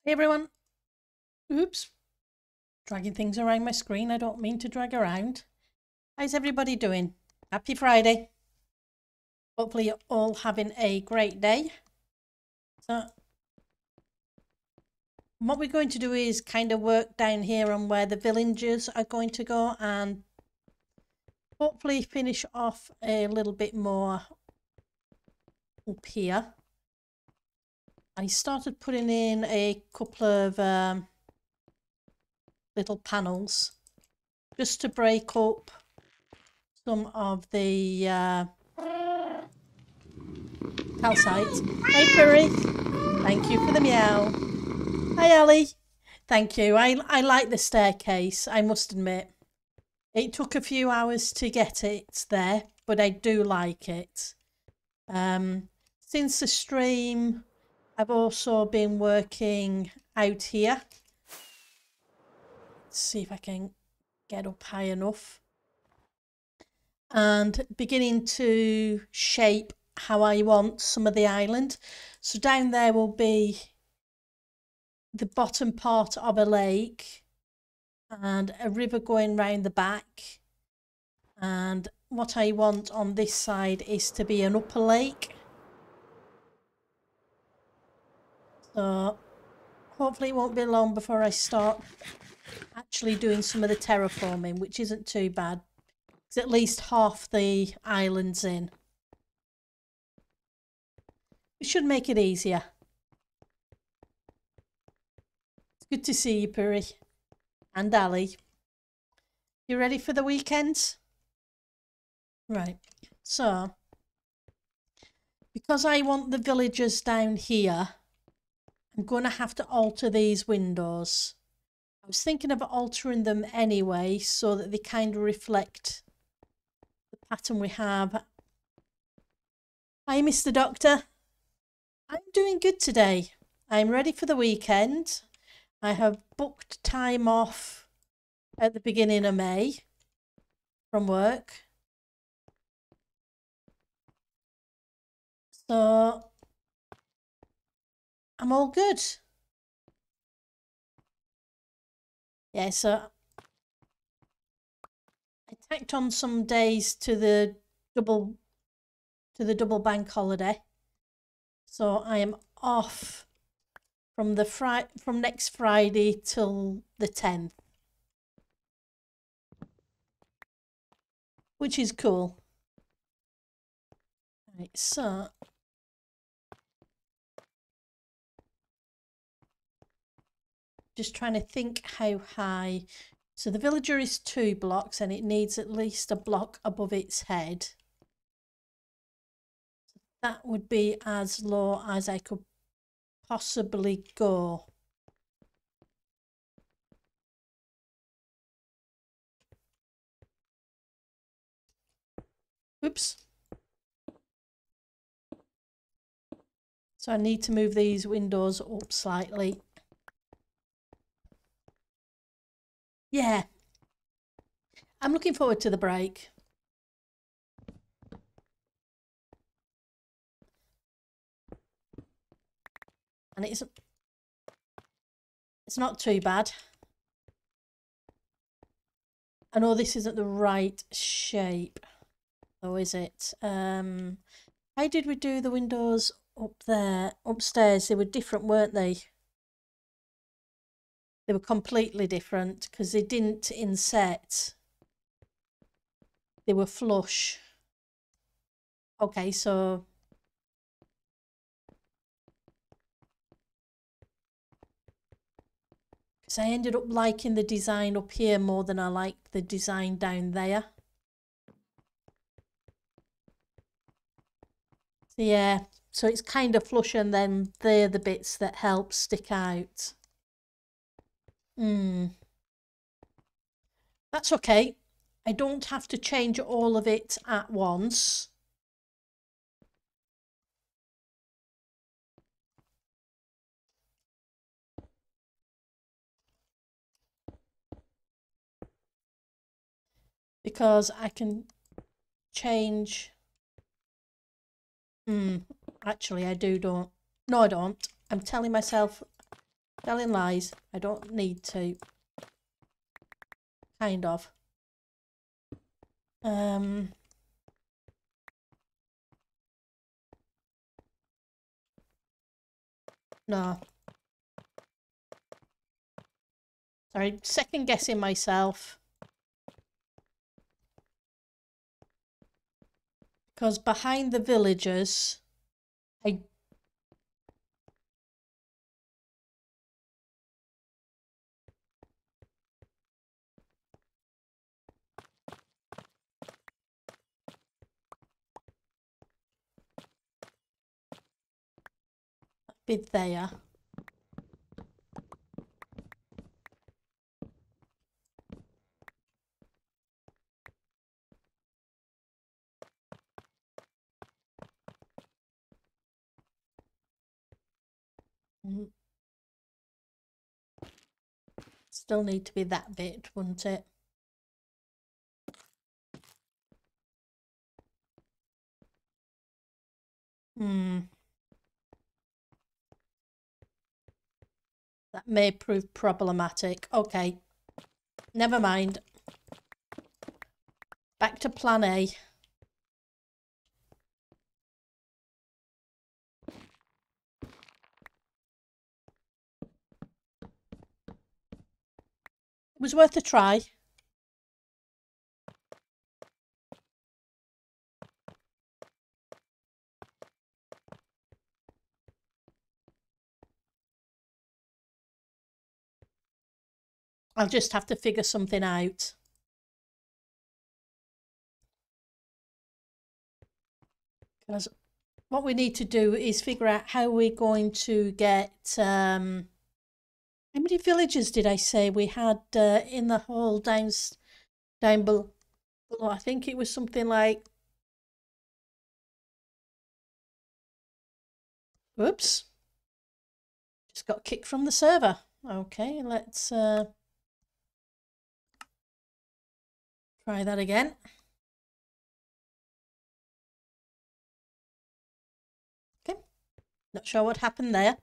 Hey everyone. Oops. Dragging things around my screen. I don't mean to drag around. How's everybody doing? Happy Friday. Hopefully you're all having a great day. So what we're going to do is kind of work down here on where the villagers are going to go and hopefully finish off a little bit more up here. I started putting in a couple of little panels just to break up some of the calcite. Hi Puri, thank you for the meow. Hi Ali, thank you. I like the staircase, I must admit. It took a few hours to get it there, but I do like it. Since the stream, I've also been working out here. Let's see if I can get up high enough. And beginning to shape how I want some of the island. So down there will be the bottom part of a lake and a river going round the back. And what I want on this side is to be an upper lake. So hopefully it won't be long before I start actually doing some of the terraforming, which isn't too bad. It's at least half the island's in. It should make it easier. It's good to see you, Puri. And Ali. You ready for the weekend? Right. So, because I want the villagers down here, I'm going to have to alter these windows. I was thinking of altering them anyway so that they kind of reflect the pattern we have. Hi, Mr. Doctor. I'm doing good today. I'm ready for the weekend. I have booked time off at the beginning of May from work. So I'm all good. Yeah, so I tacked on some days to the double bank holiday. So I am off from next Friday till the 10th. Which is cool. Right, so just trying to think how high. So the villager is 2 blocks and it needs at least a block above its head. That would be as low as I could possibly go. Oops. So I need to move these windows up slightly. Yeah. I'm looking forward to the break. And it's not too bad. I know this isn't the right shape, though, is it? How did we do the windows up there? Upstairs, they were different, weren't they? They were completely different because they didn't inset. They were flush. Okay, so because I ended up liking the design up here more than I liked the design down there. So yeah, so it's kind of flush and then they're the bits that help stick out. That's okay. I don't have to change all of it at once. Because I can change. Actually, I don't. No, I don't. I'm telling myself Telling lies. I don't need to. Kind of. No. Sorry, second guessing myself. Because behind the villagers, I... Be there. Still need to be that bit, wouldn't it? That may prove problematic. Okay. Never mind. Back to plan A. It was worth a try. I'll just have to figure something out. Because what we need to do is figure out how we're going to get... how many villagers did I say we had in the hall down below? I think it was something like... Oops. Just got kicked from the server. Okay, let's try that again. Okay, not sure what happened there.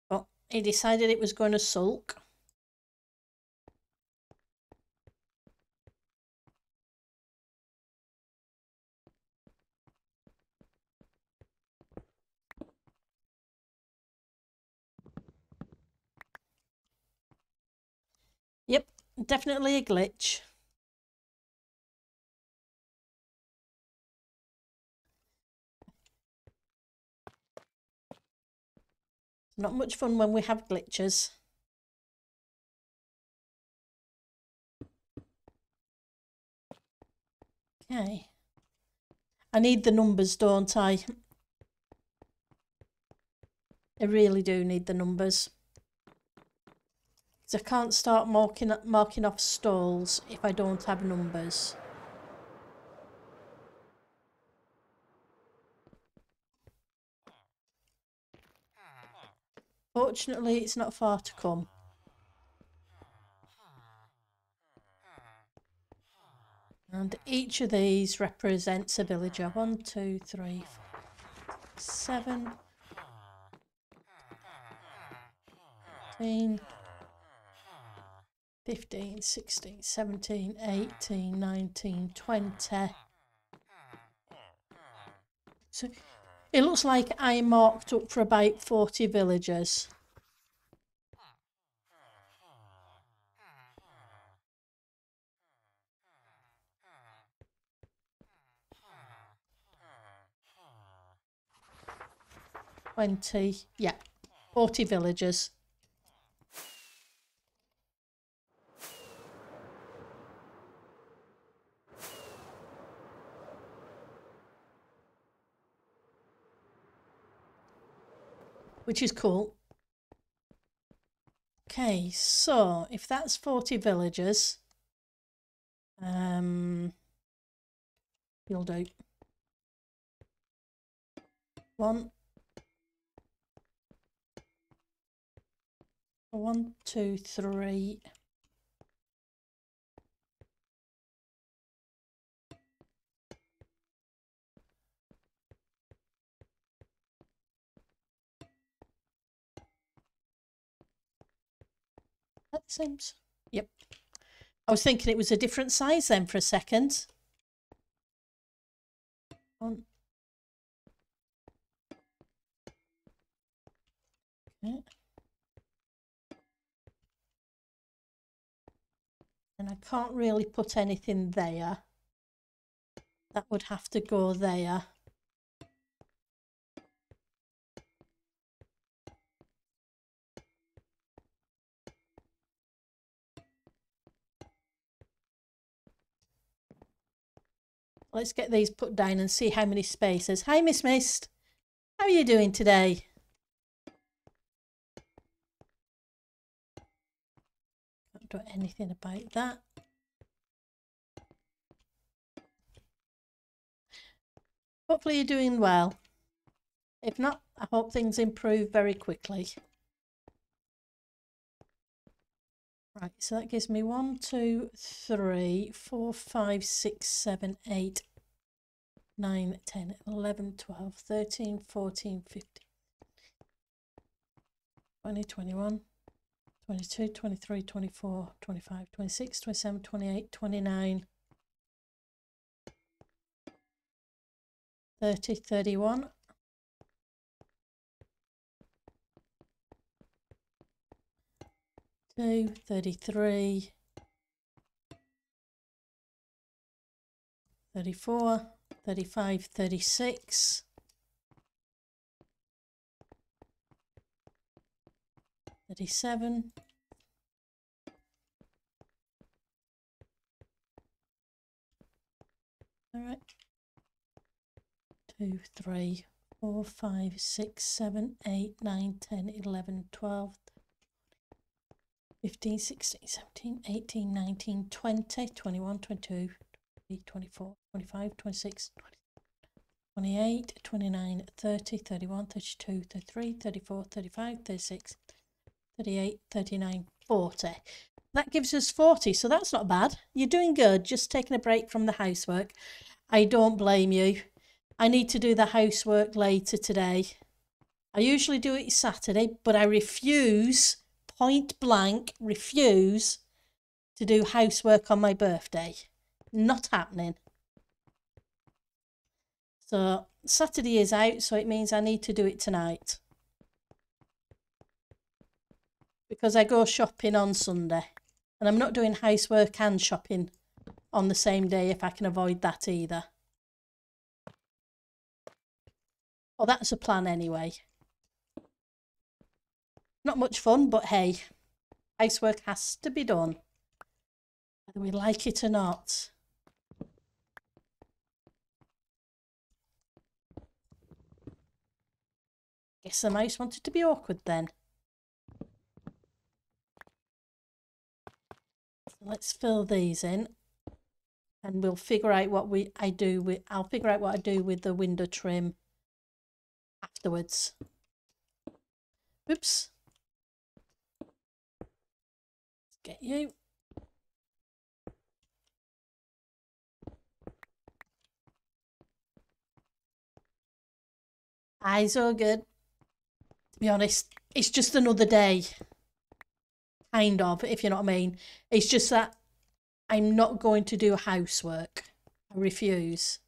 But he decided it was going to sulk. Yep, definitely a glitch. Not much fun when we have glitches. Okay. I need the numbers, don't I? I really do need the numbers. Because I can't start marking off stalls if I don't have numbers. Fortunately, it's not far to come. And each of these represents a villager. 1, 2, 3, 4, 7, 14, 15, 16, 17, 18, 19, 20. So it looks like I marked up for about 40 villagers. Yeah, 40 villagers. Which is cool. Okay, so if that's 40 villagers, you'll do 1, 2, 3. Seems. Yep. I was thinking it was a different size then for a second. Okay. And I can't really put anything there. That would have to go there. Let's get these put down and see how many spaces. Hi, Miss Mist. How are you doing today? Can't do anything about that. Hopefully you're doing well. If not, I hope things improve very quickly. Right, so that gives me 1, 2, 3, 4, 5, 6, 7, 8, 9, 10, 11, 12, 13, 14, 15, 20, 21, 22, 23, 24, 25, 26, 27, 28, 29, 30, 31. 33, 34, 35, 36, 37, 2, 3, 4, 5, 6, 7, 8, 9, 10, 11, 12, 15, 16, 17, 18, 19, 20, 21, 22, 23, 24, 25, 26, 28, 29, 30, 31, 32, 33, 34, 35, 36, 38, 39, 40. That gives us 40, so that's not bad. You're doing good, just taking a break from the housework. I don't blame you. I need to do the housework later today. I usually do it Saturday, but I refuse, point blank, refuse to do housework on my birthday. Not happening. So Saturday is out, so it means I need to do it tonight. Because I go shopping on Sunday. And I'm not doing housework and shopping on the same day if I can avoid that either. Well, that's a plan anyway. Not much fun, but hey, housework has to be done, whether we like it or not. Guess the mouse wanted to be awkward then. So let's fill these in, and we'll figure out what I'll figure out what I do with the window trim afterwards. Oops. Let's get you. Eyes are good. To be honest, it's just another day. Kind of, if you know what I mean. It's just that I'm not going to do housework. I refuse.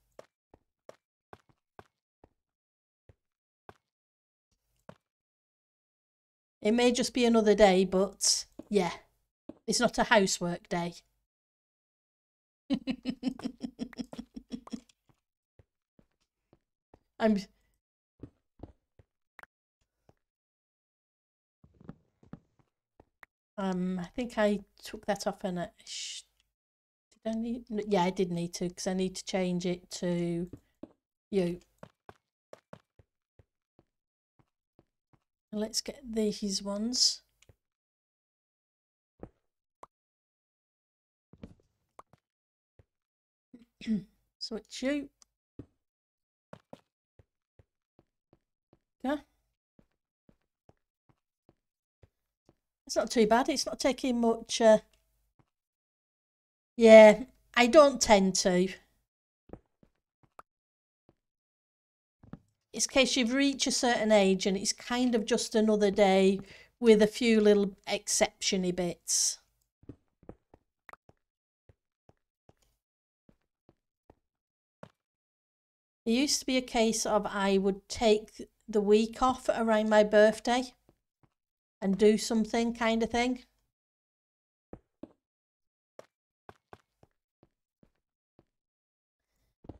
It may just be another day, but yeah, it's not a housework day. I think I took that off and did I need? Yeah, I did need to, because I need to change it to you. Let's get these ones. Switch you. Okay. It's not too bad. It's not taking much. Yeah, I don't tend to. It's in case you've reached a certain age and it's kind of just another day with a few little exception-y bits. It used to be a case of I would take the week off around my birthday and do something kind of thing.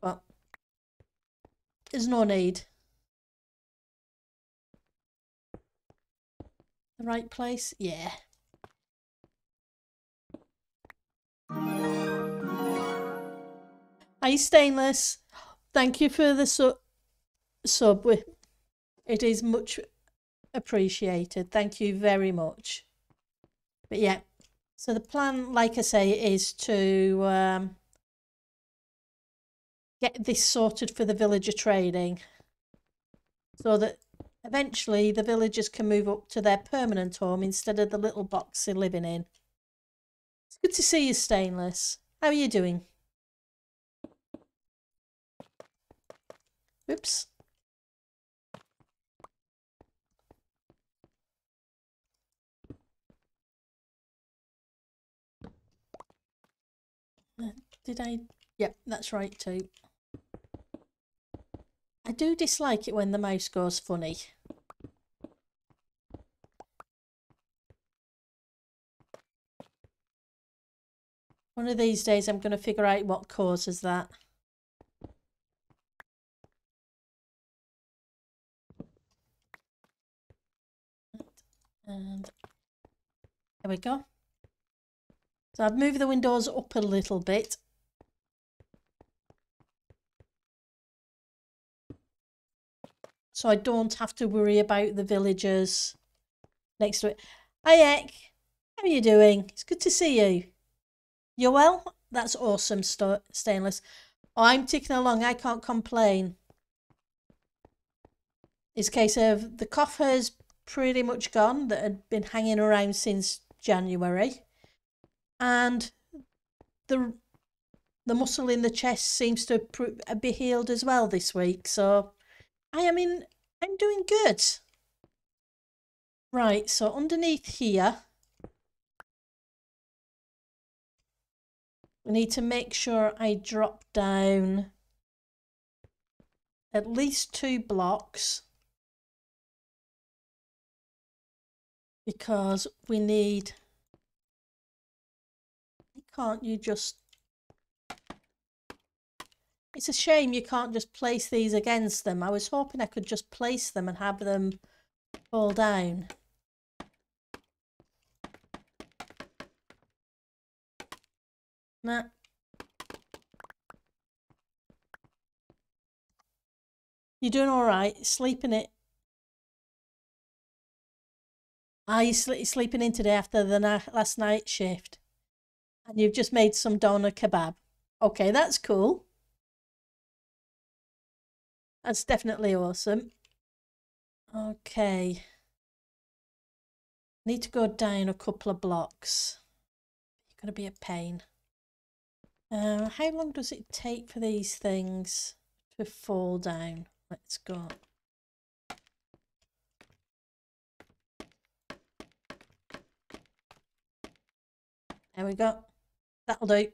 But there's no need. The right place? Yeah. Hi, Stainless. Thank you for the sub. It is much appreciated. Thank you very much. But yeah, so the plan, like I say, is to get this sorted for the villager trading so that eventually the villagers can move up to their permanent home instead of the little box they're living in. It's good to see you, Stainless. How are you doing? Oops. Did I? Yep, that's right too. I do dislike it when the mouse goes funny. One of these days I'm going to figure out what causes that. And there we go. So I've moved the windows up a little bit. So I don't have to worry about the villagers next to it. Hi, Ek. How are you doing? It's good to see you. You're well? That's awesome, Stainless. Oh, I'm ticking along. I can't complain. It's a case of the cough has pretty much gone that had been hanging around since January. And the muscle in the chest seems to be healed as well this week. So I'm doing good. Right, so underneath here, we need to make sure I drop down at least 2 blocks because we need, can't you just, it's a shame you can't just place these against them. I was hoping I could just place them and have them fall down. Nah. You're doing all right. Sleeping it. Ah, you're sleeping in today after the last night shift. And you've just made some doner kebab. Okay, that's cool. That's definitely awesome. Okay. Need to go down a couple of blocks. You're going to be a pain. How long does it take for these things to fall down? Let's go. There we go. That'll do.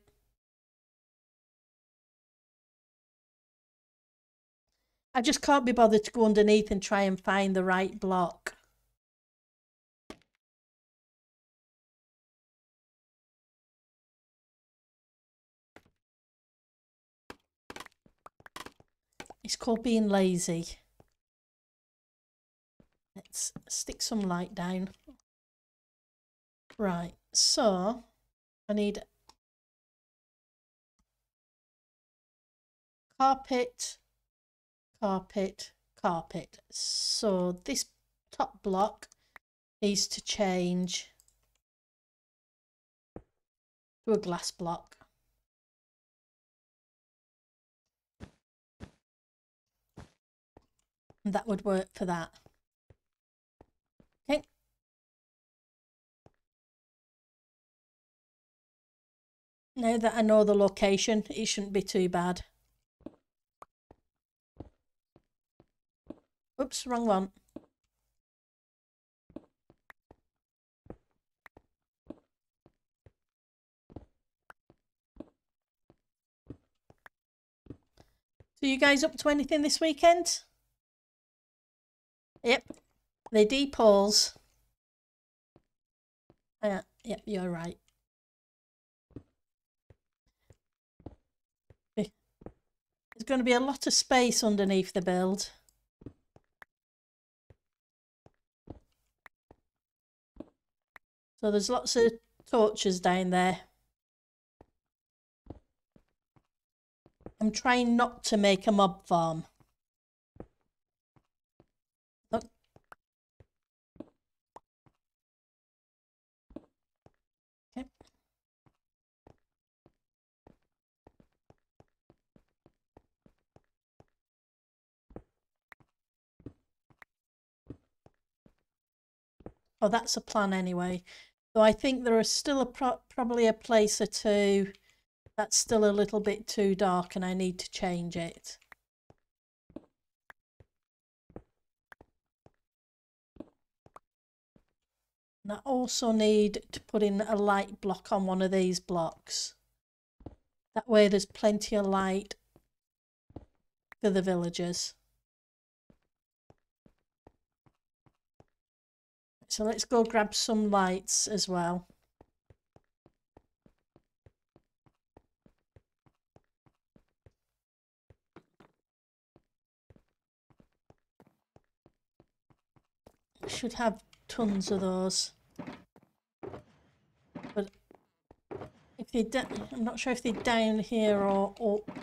I just can't be bothered to go underneath and try and find the right block. It's called being lazy. Let's stick some light down. Right, so I need carpet, carpet, carpet. So this top block needs to change to a glass block. And that would work for that. Okay. Now that I know the location, it shouldn't be too bad. Oops, wrong one. So you guys up to anything this weekend? Yep. They depoles. Yep, you're right. There's going to be a lot of space underneath the build. So there's lots of torches down there. I'm trying not to make a mob farm. Look. Okay. Oh, that's a plan anyway. Though I think there is still probably a place or two that's still a little bit too dark and I need to change it. And I also need to put in a light block on one of these blocks. That way there's plenty of light for the villagers. So let's go grab some lights as well. I should have tons of those. But if they I'm not sure if they're down here or up.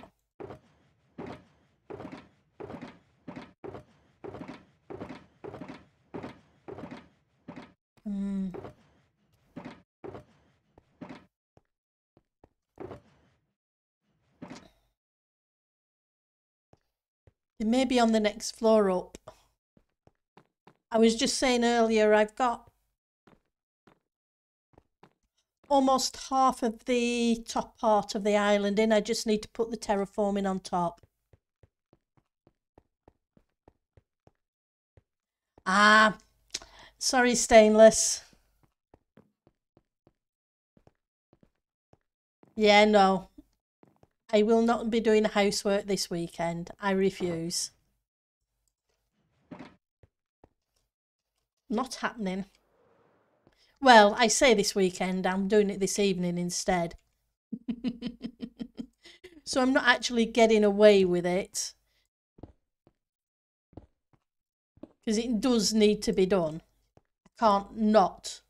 They may be on the next floor up. I was just saying earlier, I've got almost half of the top part of the island in. I just need to put the terraforming on top. Ah, sorry, Stainless. Yeah, no. I will not be doing housework this weekend. I refuse. Not happening. Well, I say this weekend, I'm doing it this evening instead. So I'm not actually getting away with it. Because it does need to be done. I can't not.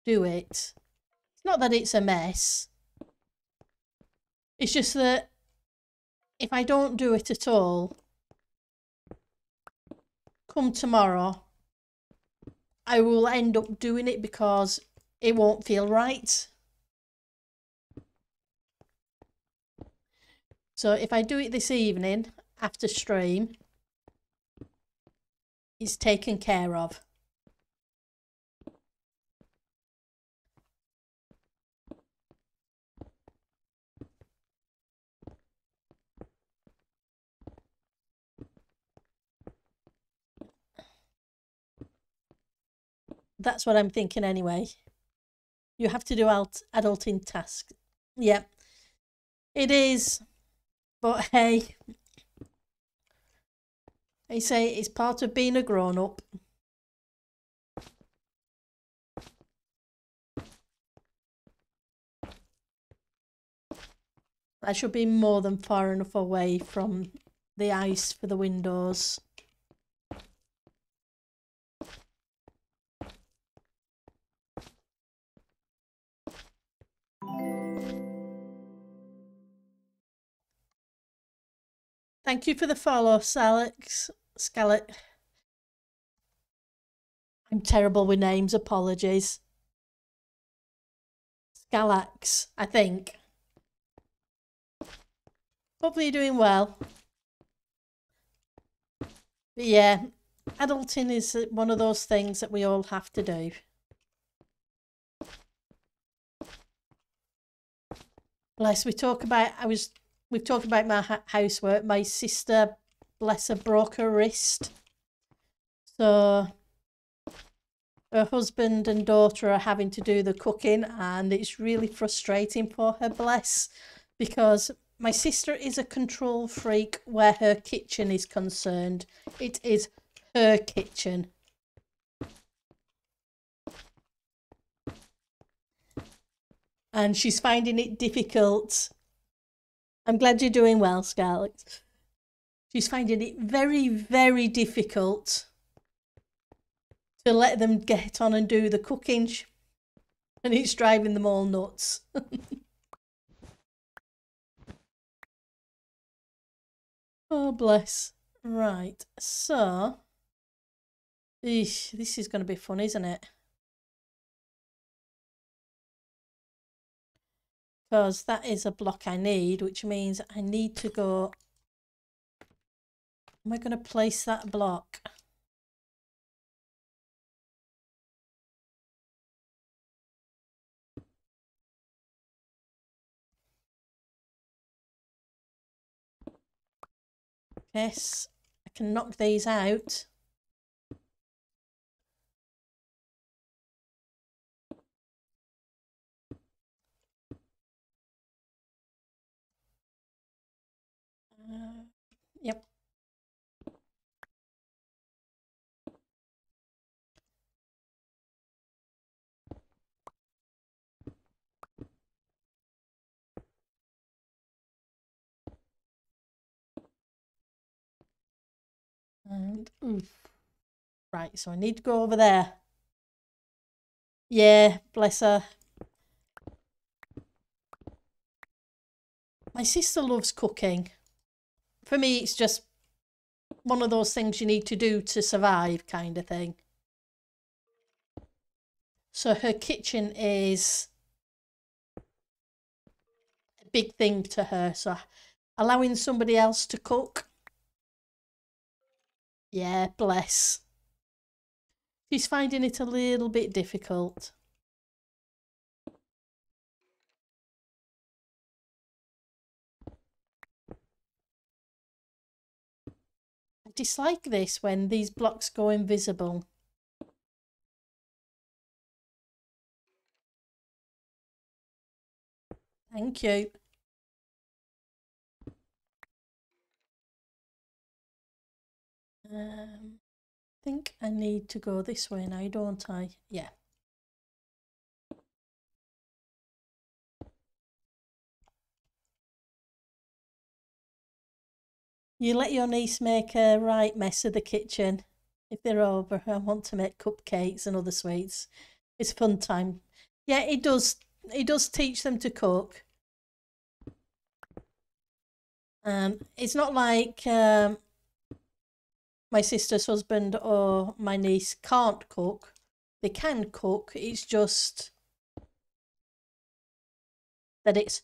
Do it. It's not that it's a mess. It's just that if I don't do it at all, come tomorrow, I will end up doing it because it won't feel right. So if I do it this evening after stream, it's taken care of. That's what I'm thinking anyway. You have to do adulting tasks. Yeah, it is. But hey, I say it's part of being a grown-up. I should be more than far enough away from the ice for the windows. Thank you for the follow, Scallop. I'm terrible with names, apologies. Scalax, I think. Hopefully you're doing well. But yeah, adulting is one of those things that we all have to do. Bless, we talk about, we've talked about my housework. My sister, bless her, broke her wrist. So her husband and daughter are having to do the cooking, and it's really frustrating for her, bless, because my sister is a control freak where her kitchen is concerned. It is her kitchen. And she's finding it difficult. I'm glad you're doing well, Scarlett. She's finding it very, very difficult to let them get on and do the cooking, and it's driving them all nuts. Oh, bless. Right, so... Eesh, this is going to be fun, isn't it? Because that is a block I need, which means I need to go... Am I going to place that block? Yes, I can knock these out. Yep. And oof. Right, so I need to go over there. Yeah, bless her. My sister loves cooking. For me, it's just one of those things you need to do to survive, kind of thing. So her kitchen is a big thing to her. So allowing somebody else to cook. Yeah, bless. She's finding it a little bit difficult. I dislike this when these blocks go invisible. Thank you. I think I need to go this way now, don't I? Yeah. You let your niece make a right mess of the kitchen. If they're over, I want to make cupcakes and other sweets. It's fun time. Yeah, it does. It does teach them to cook. It's not like my sister's husband or my niece can't cook. They can cook. It's just that it's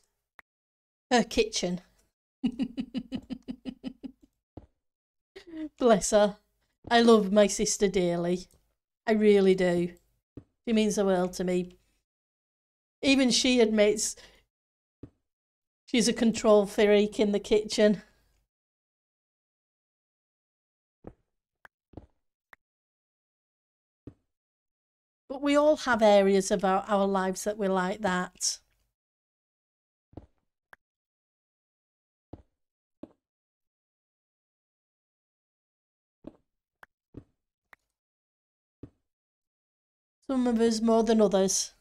her kitchen. Bless her. I love my sister dearly. I really do. She means the world to me. Even she admits she's a control freak in the kitchen. But we all have areas of our lives that we're like that. Some of us more than others.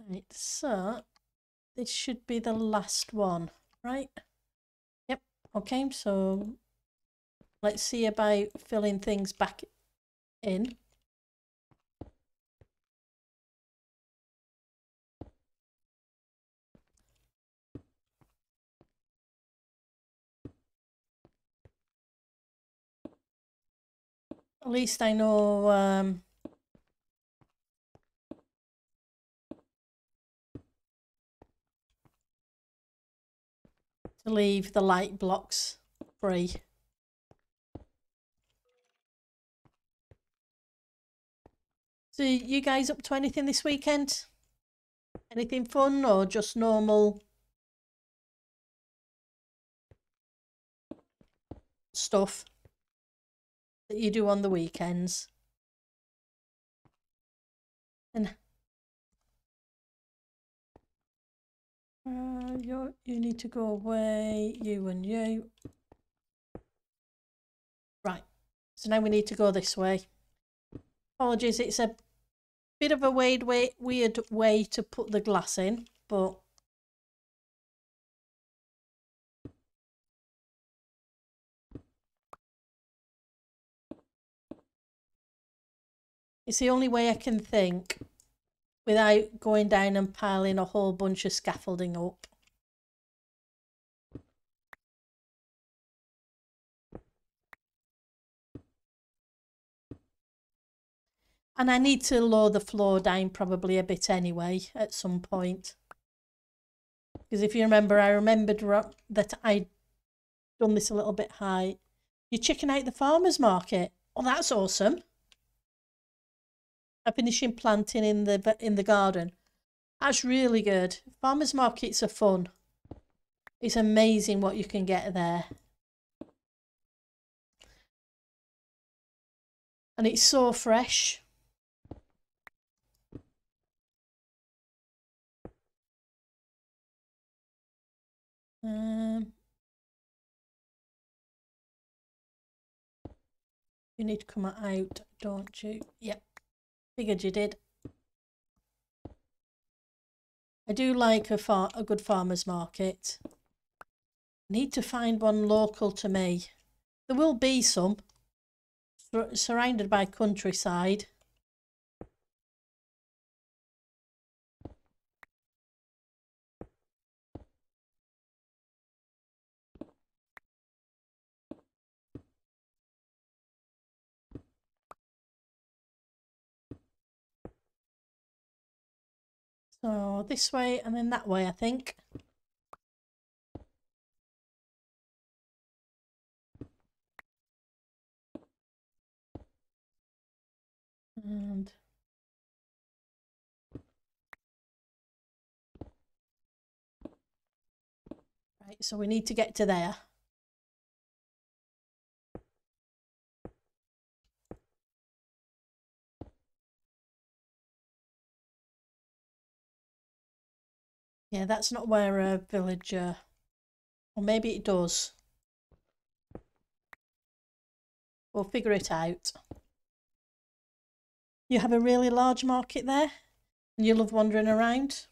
Right, so this should be the last one, right? Yep, okay, so let's see about filling things back in. At least I know to leave the light blocks free. So you guys up to anything this weekend? Anything fun or just normal stuff that you do on the weekends. And you need to go away, you and you. Right, so now we need to go this way. Apologies, it's a bit of a weird way to put the glass in, but it's the only way I can think without going down and piling a whole bunch of scaffolding up. And I need to lower the floor down probably a bit anyway at some point. Because if you remember, I remembered that I'd done this a little bit high. You're checking out the farmer's market. Oh, that's awesome. I'm finishing planting in the garden. That's really good. Farmer's markets are fun. It's amazing what you can get there. And it's so fresh. You need to come out, don't you? Yep. Figured you did. I do like a good farmer's market. I need to find one local to me. There will be some, surrounded by countryside. So this way and then that way, I think. And right, so we need to get to there. Yeah, that's not where a villager, or maybe it does. We'll figure it out. You have a really large market there? And you love wandering around?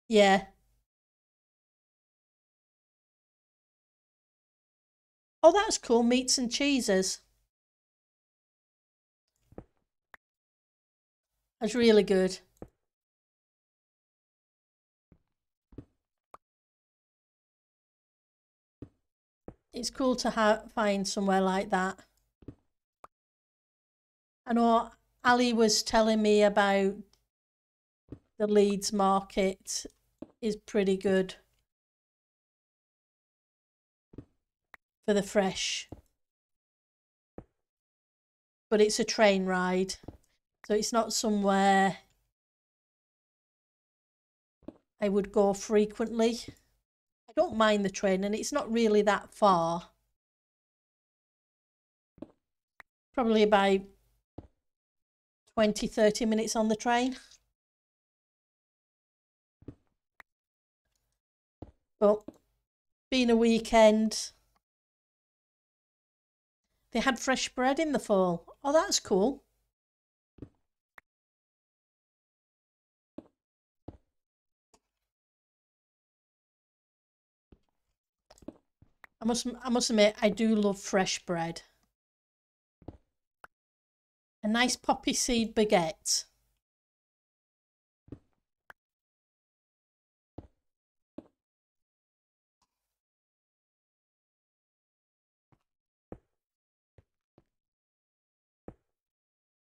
Yeah. Oh, that's cool. Meats and cheeses. That's really good. It's cool to find somewhere like that. I know Ali was telling me about the Leeds market is pretty good for the fresh. But it's a train ride, so it's not somewhere I would go frequently. I don't mind the train and it's not really that far. Probably about 20-30 minutes on the train. But being a weekend, they had fresh bread in the fall. Oh, that's cool. I must admit, I do love fresh bread. A nice poppy seed baguette.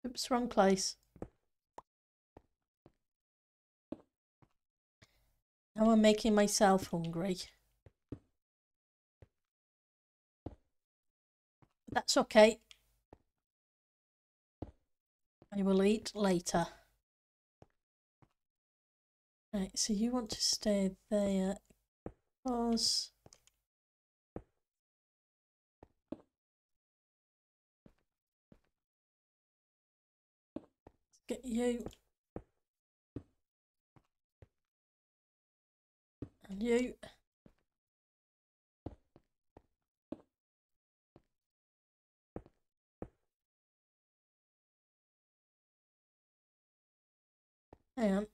Oops, wrong place. Now I'm making myself hungry. But that's okay. I will eat later. Right, so you want to stay there. Pause. Get you. And you. Hang on.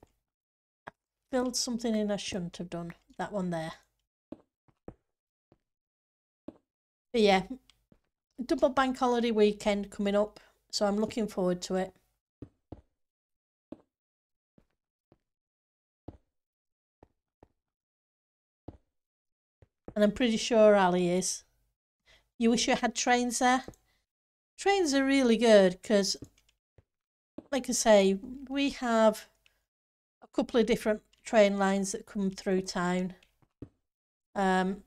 Filled something in I shouldn't have done. That one there. But yeah, double bank holiday weekend coming up, so I'm looking forward to it. And I'm pretty sure Ali is. You wish you had trains there? Trains are really good because, like I say, we have a couple of different train lines that come through town. And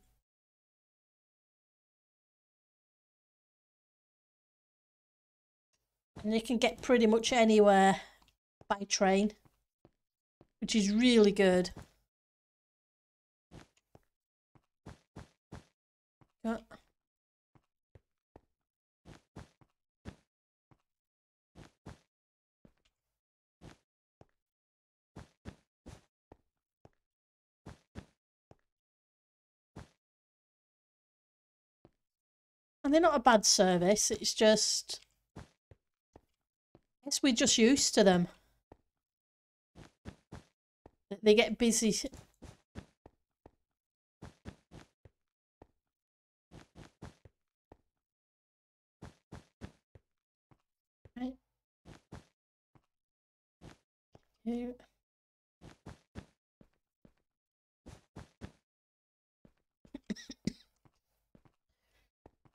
you can get pretty much anywhere by train, which is really good. Yeah. And they're not a bad service, it's just, I guess we're just used to them. They get busy. Right. Yeah.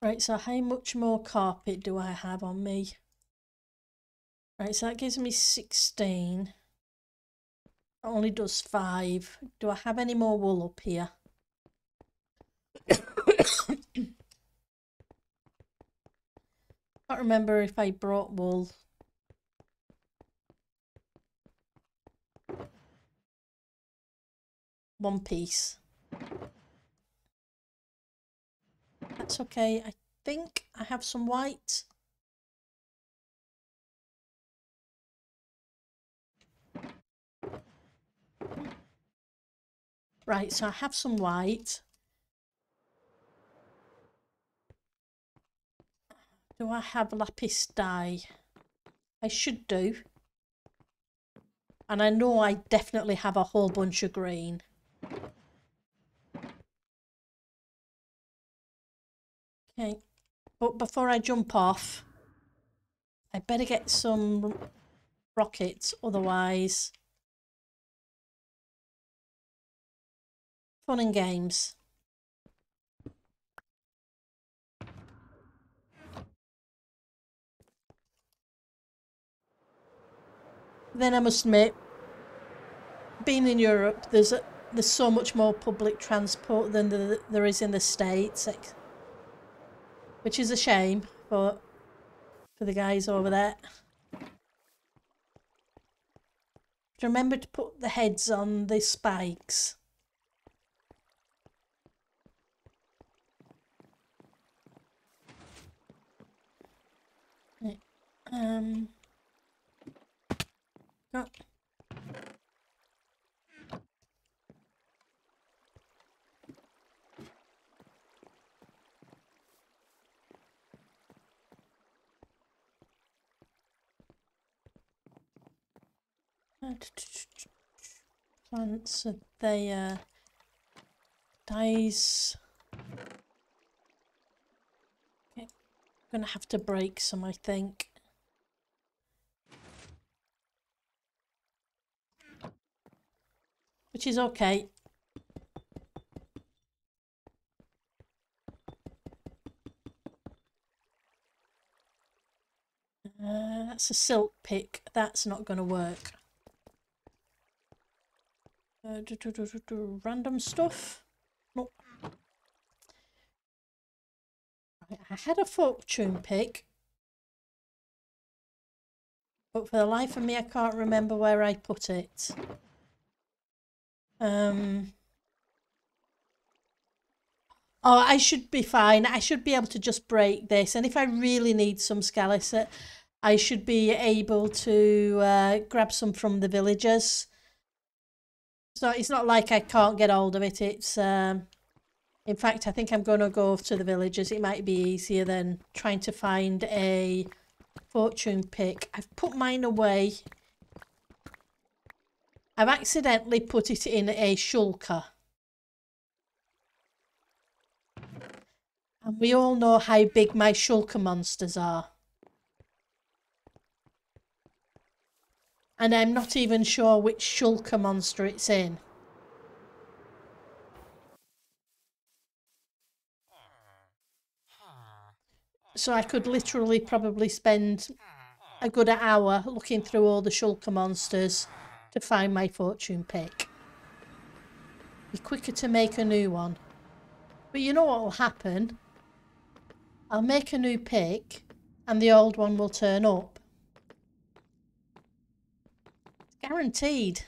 Right, so how much more carpet do I have on me? Right, so that gives me 16. That only does 5. Do I have any more wool up here? Can't remember if I brought wool. One piece. That's okay. I think I have some white. Right, so I have some white. Do I have lapis dye? I should do. And I know I definitely have a whole bunch of green. Okay, but before I jump off, I better get some rockets, otherwise fun and games. Then I must admit, being in Europe, there's so much more public transport than there is in the States, which is a shame for the guys over there. Remember to put the heads on the spikes. Oh. Plants, they dies. Okay. I'm gonna have to break some, I think. Which is okay. That's a silk pick. That's not going to work. Random stuff. Nope. Right, I had a fortune pick, but for the life of me, I can't remember where I put it. Oh, I should be fine. I should be able to just break this. And if I really need some scalicet, I should be able to grab some from the villagers. So it's not like I can't get hold of it. It's in fact, I think I'm going to go to the villagers. It might be easier than trying to find a fortune pick. I've put mine away. I've accidentally put it in a shulker. And we all know how big my shulker monsters are. And I'm not even sure which shulker monster it's in. So I could literally probably spend a good hour looking through all the shulker monsters to find my fortune pick. Be quicker to make a new one. But you know what will happen? I'll make a new pick and the old one will turn up. It's guaranteed.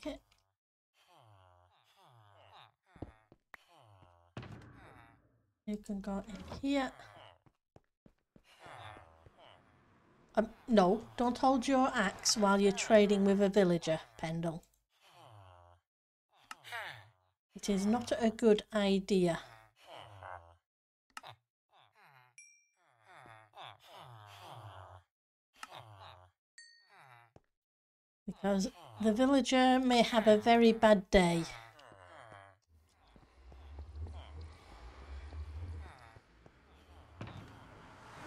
Okay. You can go in here. No, don't hold your axe while you're trading with a villager, Pendle. It is not a good idea. Because the villager may have a very bad day.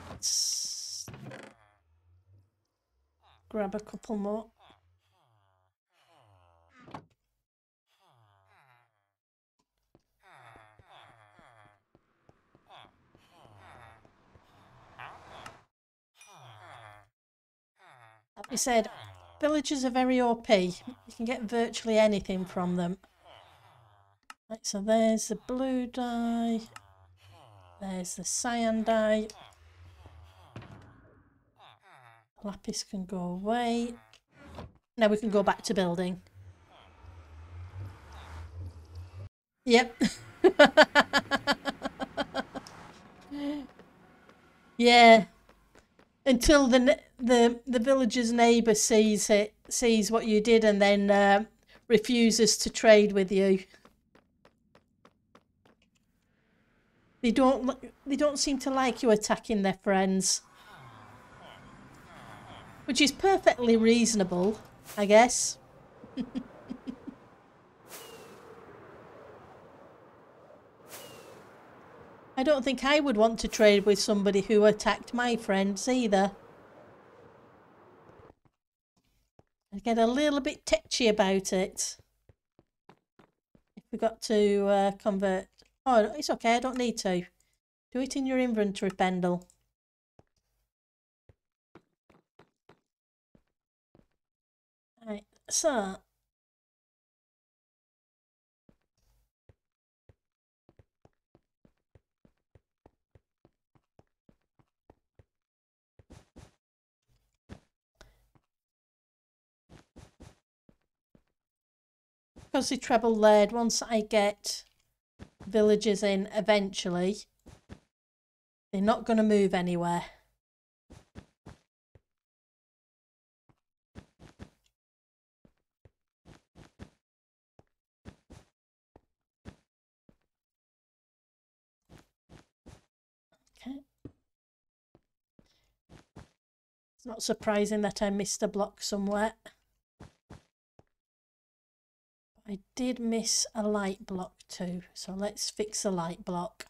Let's grab a couple more. Like we said, villagers are very OP. You can get virtually anything from them. Right, so there's the blue dye. There's the cyan dye. Lapis can go away. Now we can go back to building. Yep. Yeah. Until the villager's neighbour sees what you did, and then refuses to trade with you. They don't seem to like you attacking their friends, which is perfectly reasonable, I guess. I don't think I would want to trade with somebody who attacked my friends either. I get a little bit tetchy about it. If we got to convert. Oh, it's okay, I don't need to. Do it in your inventory, Pendle. Right, so. Because the treble layered, once I get villagers in eventually, they're not going to move anywhere. Okay. It's not surprising that I missed a block somewhere. I did miss a light block too, so let's fix a light block.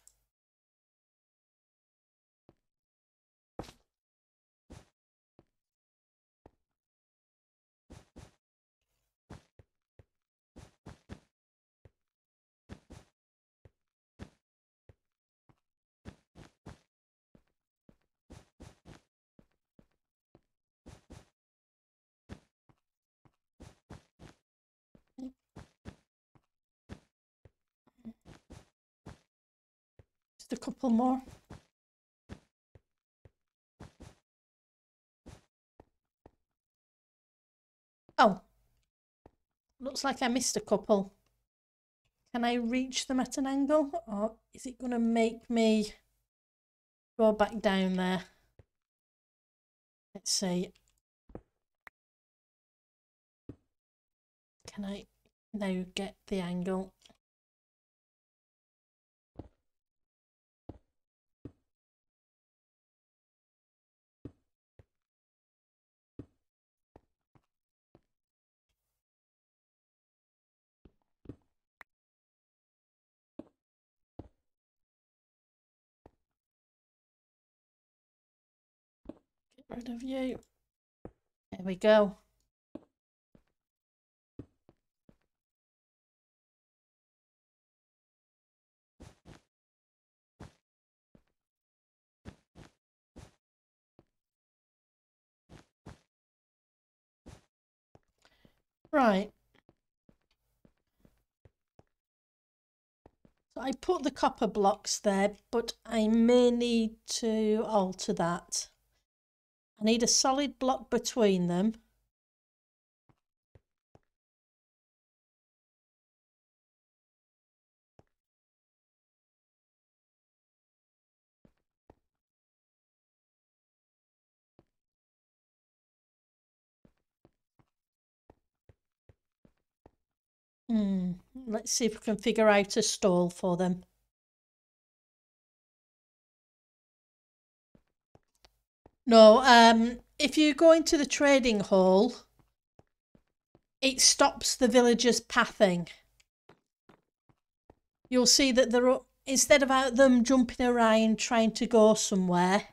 Just a couple more. Oh, looks like I missed a couple. Can I reach them at an angle, or is it going to make me go back down there? Let's see. Can I now get the angle? Get rid of you. There we go. Right. So I put the copper blocks there, but I may need to alter that. I need a solid block between them. Let's see if we can figure out a stall for them. No, if you go into the trading hall, it stops the villagers pathing. You'll see that they're, instead of them jumping around trying to go somewhere,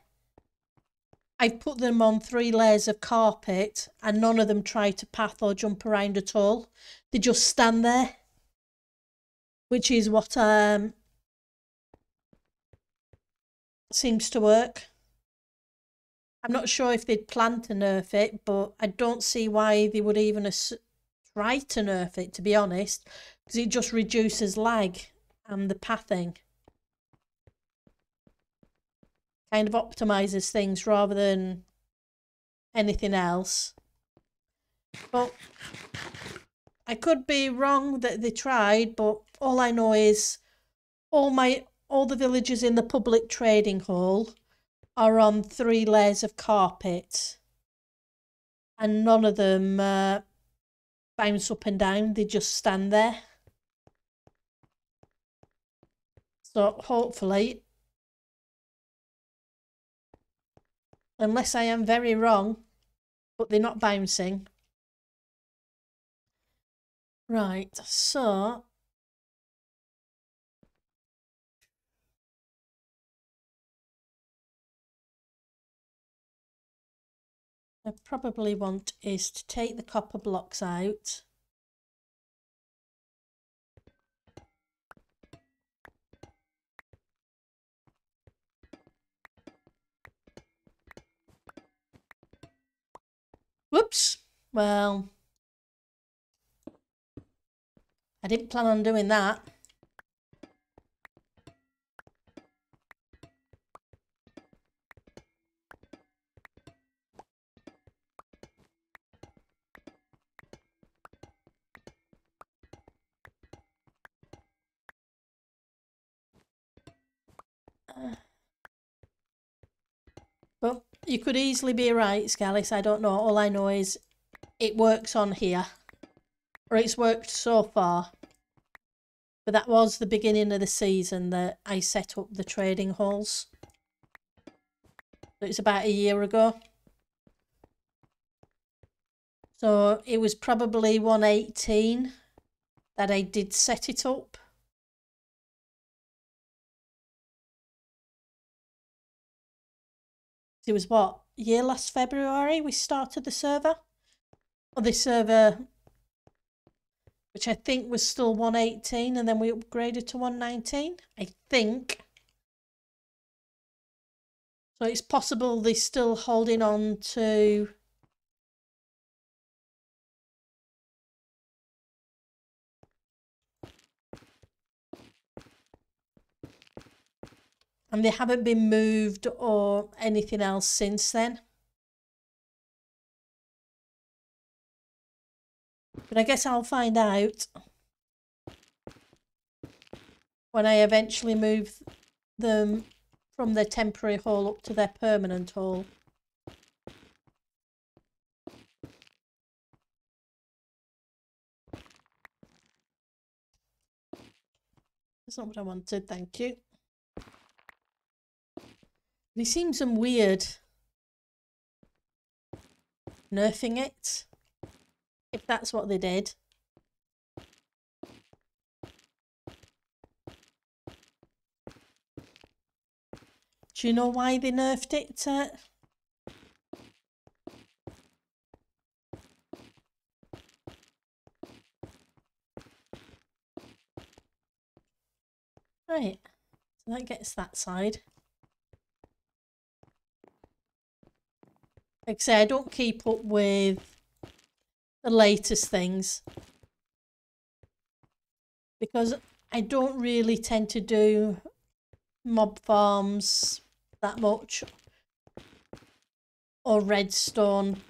I've put them on 3 layers of carpet and none of them try to path or jump around at all. They just stand there, which is what seems to work. I'm not sure if they'd plan to nerf it, but I don't see why they would even try to nerf it, to be honest, because it just reduces lag and the pathing. Kind of optimizes things rather than anything else. But I could be wrong that they tried, but all I know is all the villagers in the public trading hall are on 3 layers of carpet, and none of them bounce up and down. They just stand there. So hopefully, unless I am very wrong, but they're not bouncing. Right, so I probably want is to take the copper blocks out. Whoops. Well, I didn't plan on doing that. But you could easily be right, Scallis. I don't know. All I know is it works on here. Or it's worked so far. But that was the beginning of the season that I set up the trading halls. It's about a year ago. So it was probably 118 that I did set it up. It was what, year last February we started the server? Or the server, which I think was still 118, and then we upgraded to 119, I think. So it's possible they're still holding on to and they haven't been moved or anything else since then. But I guess I'll find out when I eventually move them from their temporary hole up to their permanent hole. That's not what I wanted, thank you. They seem some weird nerfing it, if that's what they did. Do you know why they nerfed it? Right, so that gets that side. Like I say, I don't keep up with the latest things because I don't really tend to do mob farms that much or redstone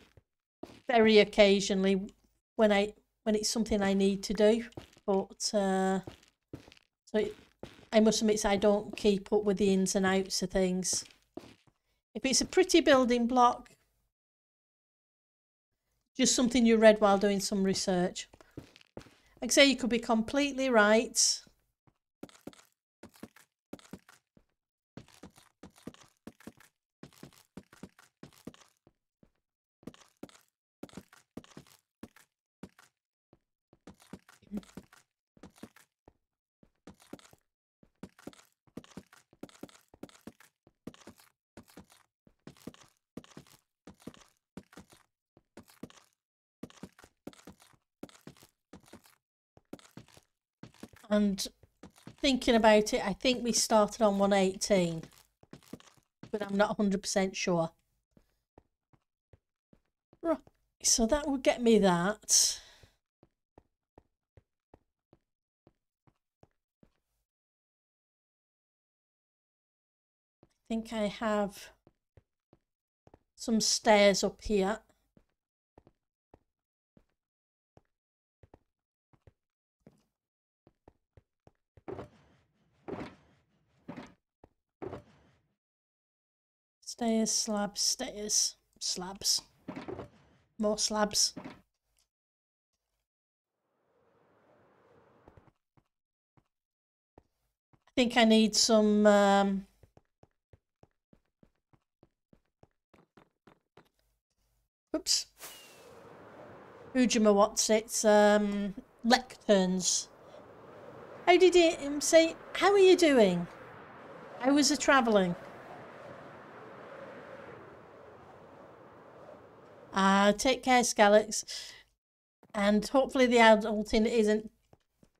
very occasionally when it's something I need to do, but so I must admit I don't keep up with the ins and outs of things. If it's a pretty building block, just something you read while doing some research. Like I say, you could be completely right. And thinking about it, I think we started on 118, but I'm not 100% sure. Right, so that would get me that. I think I have some stairs up here. Stairs, slabs, stairs, slabs. More slabs. I think I need some oops. What's it? Lecterns. How did it say? How are you doing? How was the travelling? Take care, Scalix. And hopefully the adulting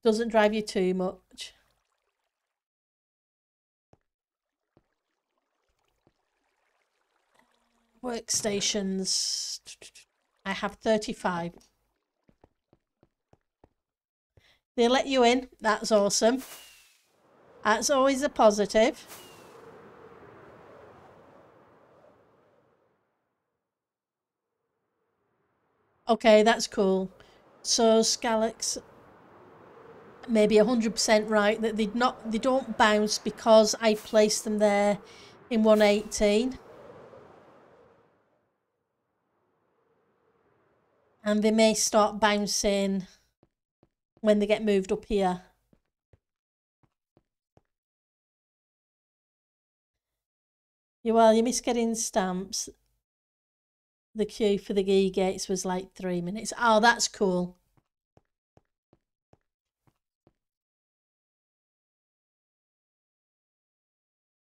doesn't drive you too much. Workstations. I have 35. They let you in. That's awesome. That's always a positive. Okay, that's cool. So Scalix maybe 100% right that they don't bounce because I placed them there in 118. And they may start bouncing when they get moved up here. Well, you miss getting stamps. The queue for the G gates was like 3 minutes. Oh, that's cool.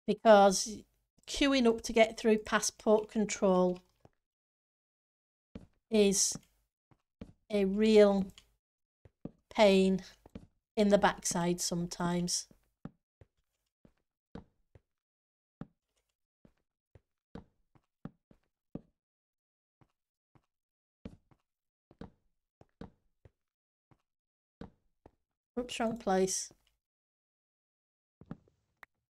Because queuing up to get through passport control is a real pain in the backside sometimes. Oops, wrong place.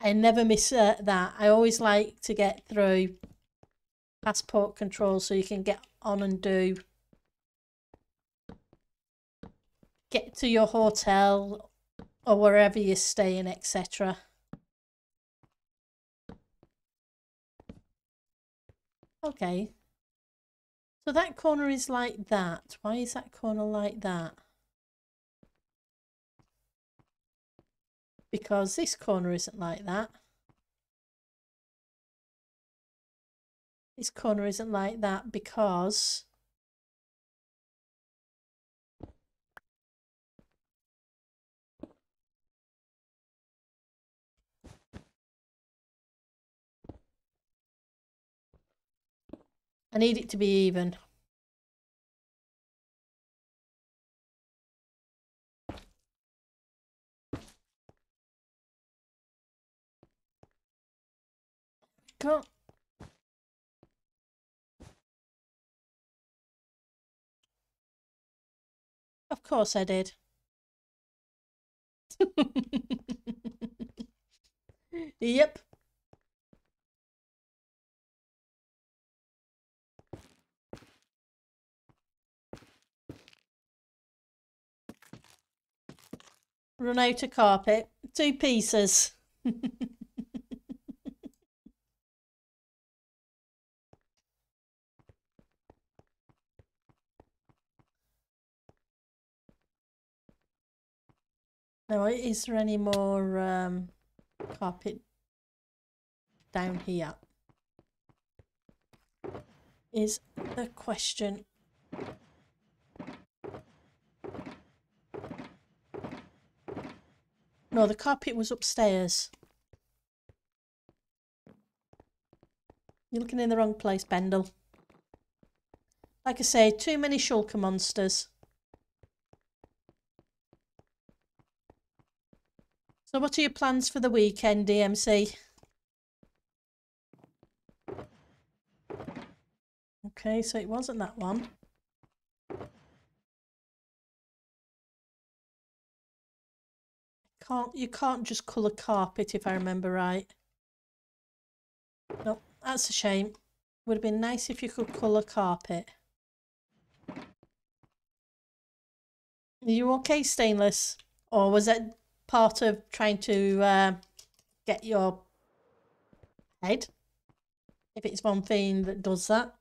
I never miss that. I always like to get through passport control so you can get on and do get to your hotel or wherever you're staying, etc. Okay. So that corner is like that. Why is that corner like that? Because this corner isn't like that. This corner isn't like that because I need it to be even. Go. Of course I did. Yep. Run out of carpet. 2 pieces. Now, is there any more carpet down here? Is the question. No, the carpet was upstairs. You're looking in the wrong place, Bendel. Like I say, too many shulker monsters. So what are your plans for the weekend, DMC? Okay, so it wasn't that one. You can't just colour carpet if I remember right. No, that's a shame. Would have been nice if you could colour carpet. Are you okay, Stainless? Or was that part of trying to get your head? If it's one thing that does that.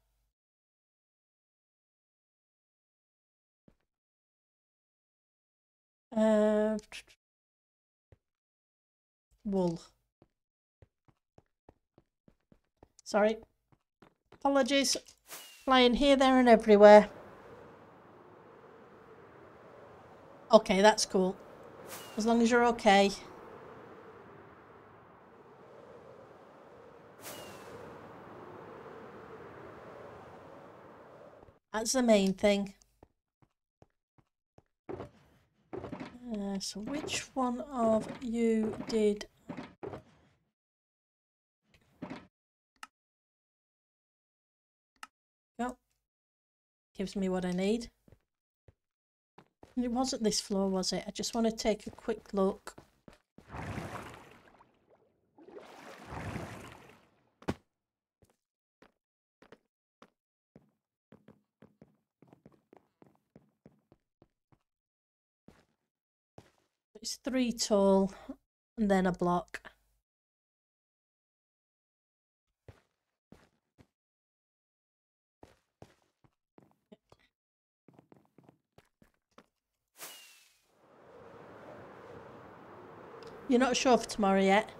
Wool. Sorry. Apologies. Flying here, there and everywhere. Okay, that's cool. As long as you're okay. That's the main thing. So which one of you did... Oh, gives me what I need. It wasn't this floor, was it? I just want to take a quick look. It's 3 tall and then a block. You're not sure for tomorrow yet?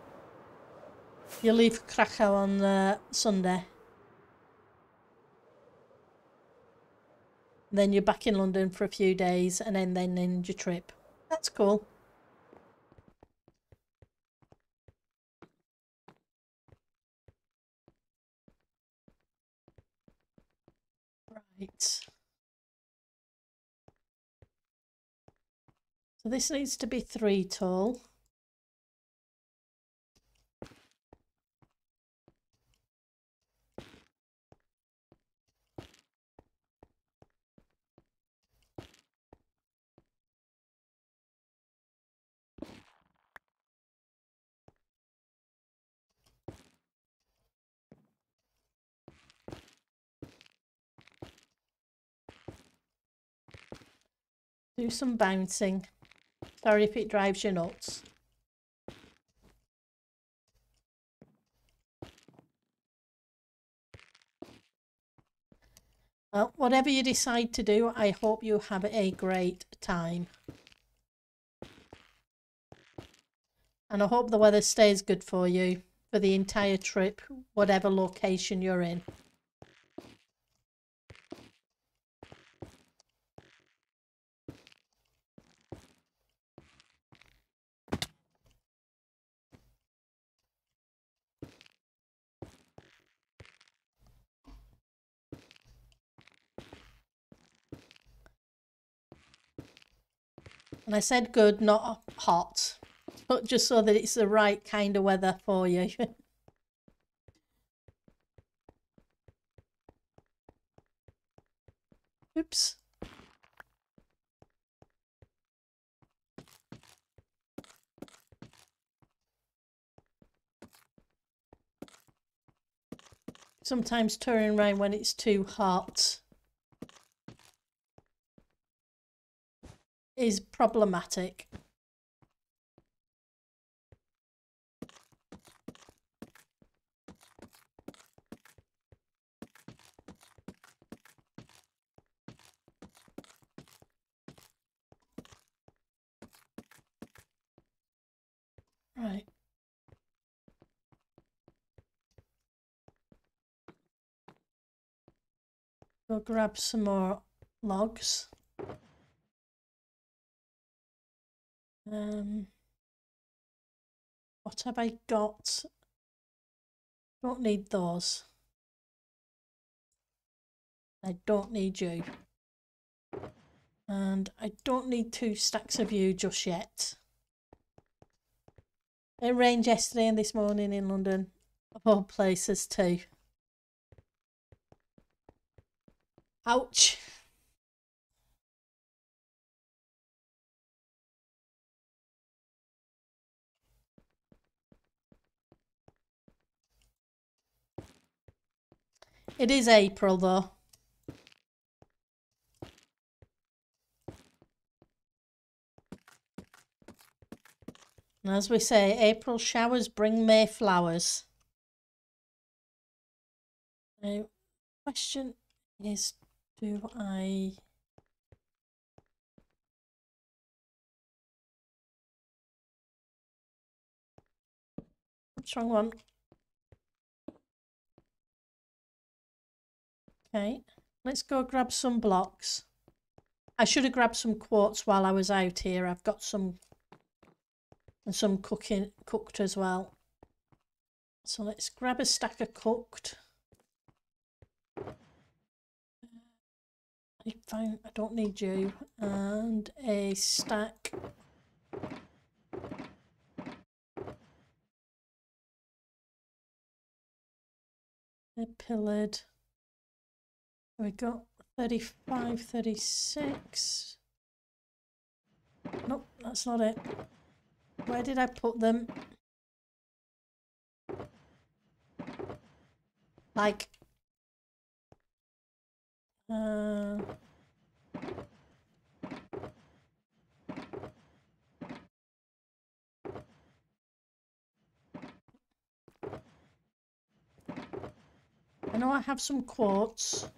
You leave for Krakow on Sunday. Then you're back in London for a few days and then end your trip. That's cool. Right. So this needs to be 3 tall. Do some bouncing. Sorry if it drives you nuts. Well, whatever you decide to do, I hope you have a great time. And I hope the weather stays good for you for the entire trip, whatever location you're in. And I said good, not hot, but just so that it's the right kind of weather for you. Oops. Sometimes turning around when it's too hot is problematic. Right. Go grab some more logs. What have I got? Don't need those. I don't need you. And I don't need 2 stacks of you just yet. It rained yesterday and this morning in London, of all places too. Ouch. It is April though. And as we say, April showers bring May flowers. Now, question is, do I... What's wrong one? Okay, let's go grab some blocks. I should have grabbed some quartz while I was out here. I've got some, and some cooked as well. So let's grab a stack of cooked. I don't need you. And a stack. They're pillared. We got 35, 36. Nope, that's not it. Where did I put them? Like, I know I have some quartz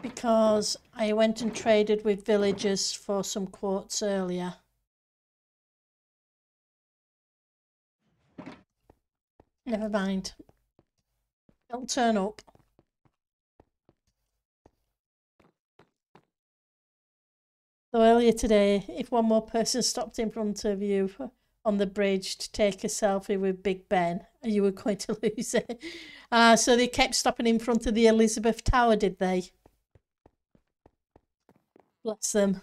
because I went and traded with villagers for some quartz earlier. Never mind. It'll turn up. So earlier today, if one more person stopped in front of you on the bridge to take a selfie with Big Ben, you were going to lose it. So they kept stopping in front of the Elizabeth Tower, did they? Bless them.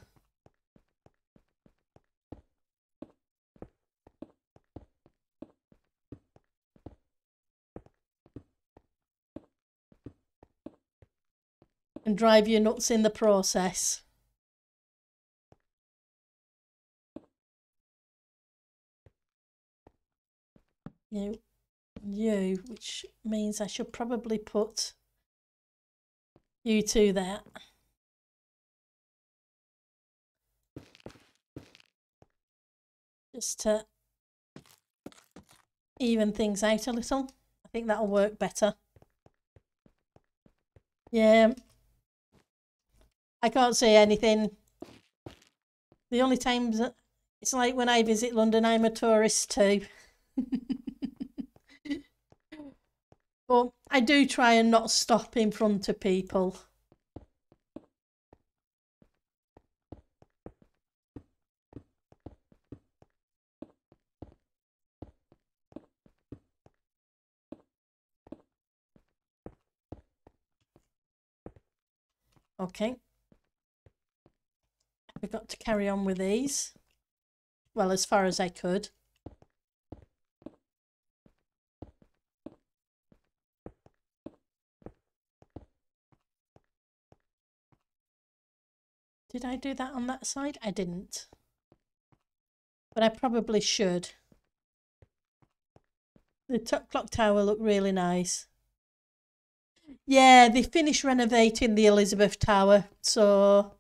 And drive you nuts in the process. You, which means I should probably put you two there. just to even things out a little. I think that'll work better. Yeah, I can't say anything. The only times it's like when I visit London, I'm a tourist too. But I do try and not stop in front of people. Okay. I've got to carry on with these. Well, as far as I could. Did I do that on that side? I didn't. But I probably should. The clock tower looked really nice. Yeah, they finished renovating the Elizabeth Tower, so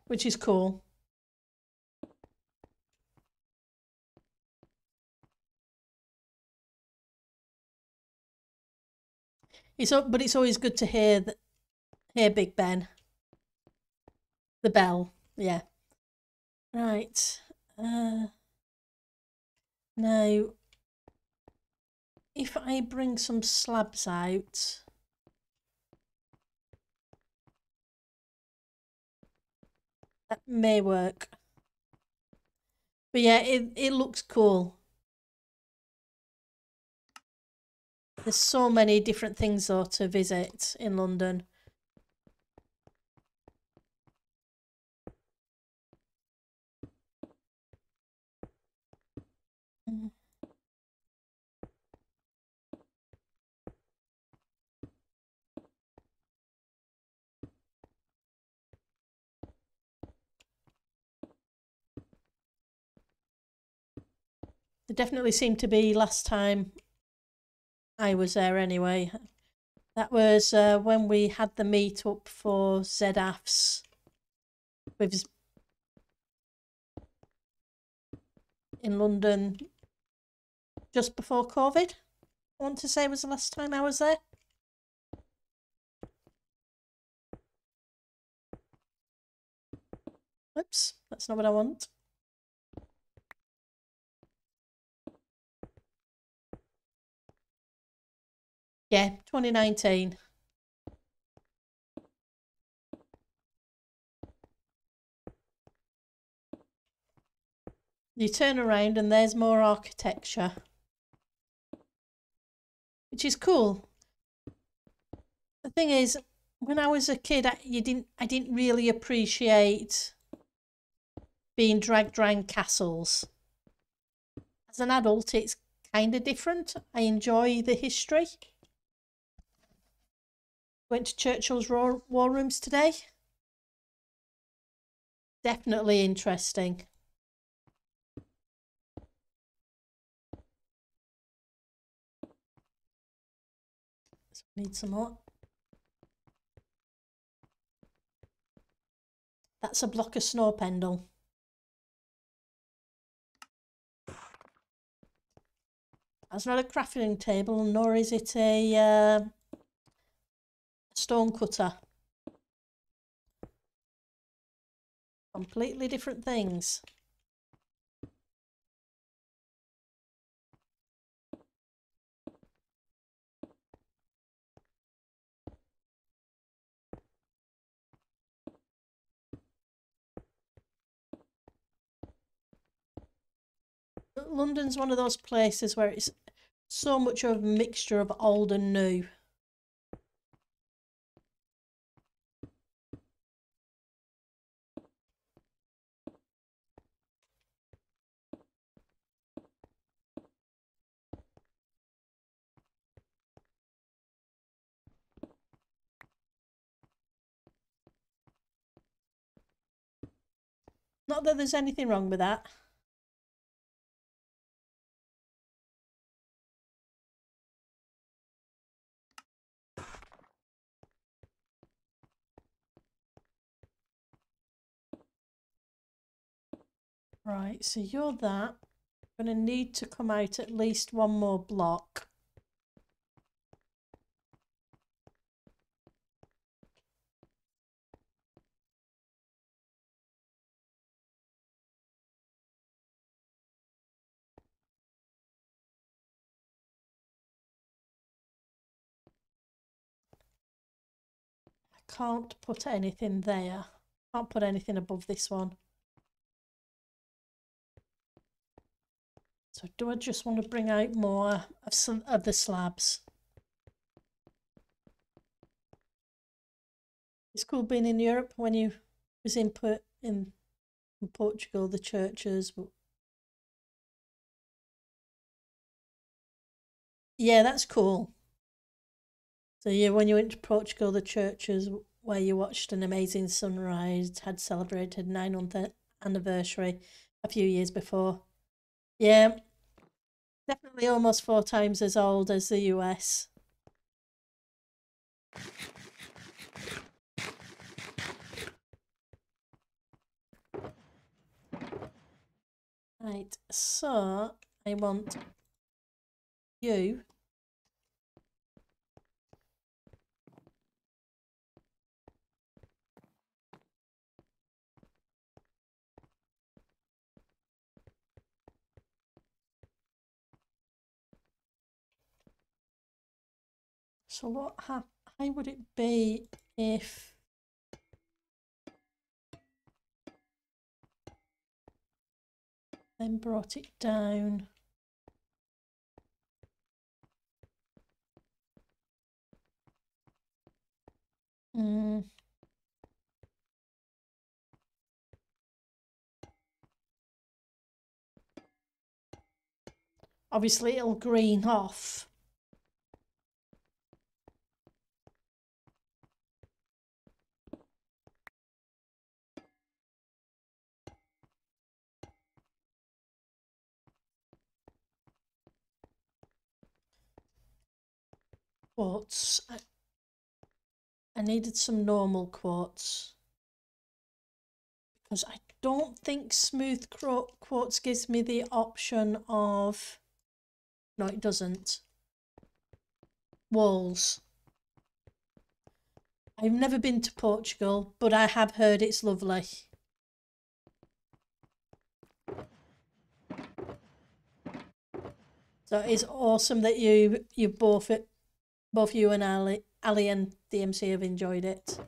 which is cool. But it's always good to hear Big Ben. The bell, yeah. Right. Now, if I bring some slabs out, that may work. But yeah, it looks cool. There's so many different things though to visit in London. There definitely seemed to be last time I was there anyway. That was when we had the meet up for ZAFs with in London just before COVID. I want to say was the last time I was there. Oops, that's not what I want. Yeah, 2019. You turn around and there's more architecture, which is cool. The thing is, when I was a kid, I didn't really appreciate being dragged around castles. As an adult, it's kind of different. I enjoy the history. Went to Churchill's war rooms today. Definitely interesting. So need some more. That's a block of snow pendle. That's not a crafting table, nor is it a stone cutter. Completely different things. London's one of those places where it's so much of a mixture of old and new. Not that there's anything wrong with that. Right, so you're that. I'm going to need to come out at least one more block. I can't put anything there. Can't put anything above this one. So do I just want to bring out more of some of the slabs? It's cool being in Europe when you was in Portugal, the churches. Yeah, that's cool. So yeah, when you went to Portugal, the churches where you watched an amazing sunrise had celebrated 900th anniversary a few years before. Yeah, definitely almost 4 times as old as the US. Right, so I want you so how would it be if then brought it down? Obviously it'll green off. Quartz. I needed some normal quartz because I don't think smooth quartz gives me the option of, no it doesn't, walls. I've never been to Portugal, but I have heard it's lovely. So it's awesome that you both you and Ali and DMC have enjoyed it.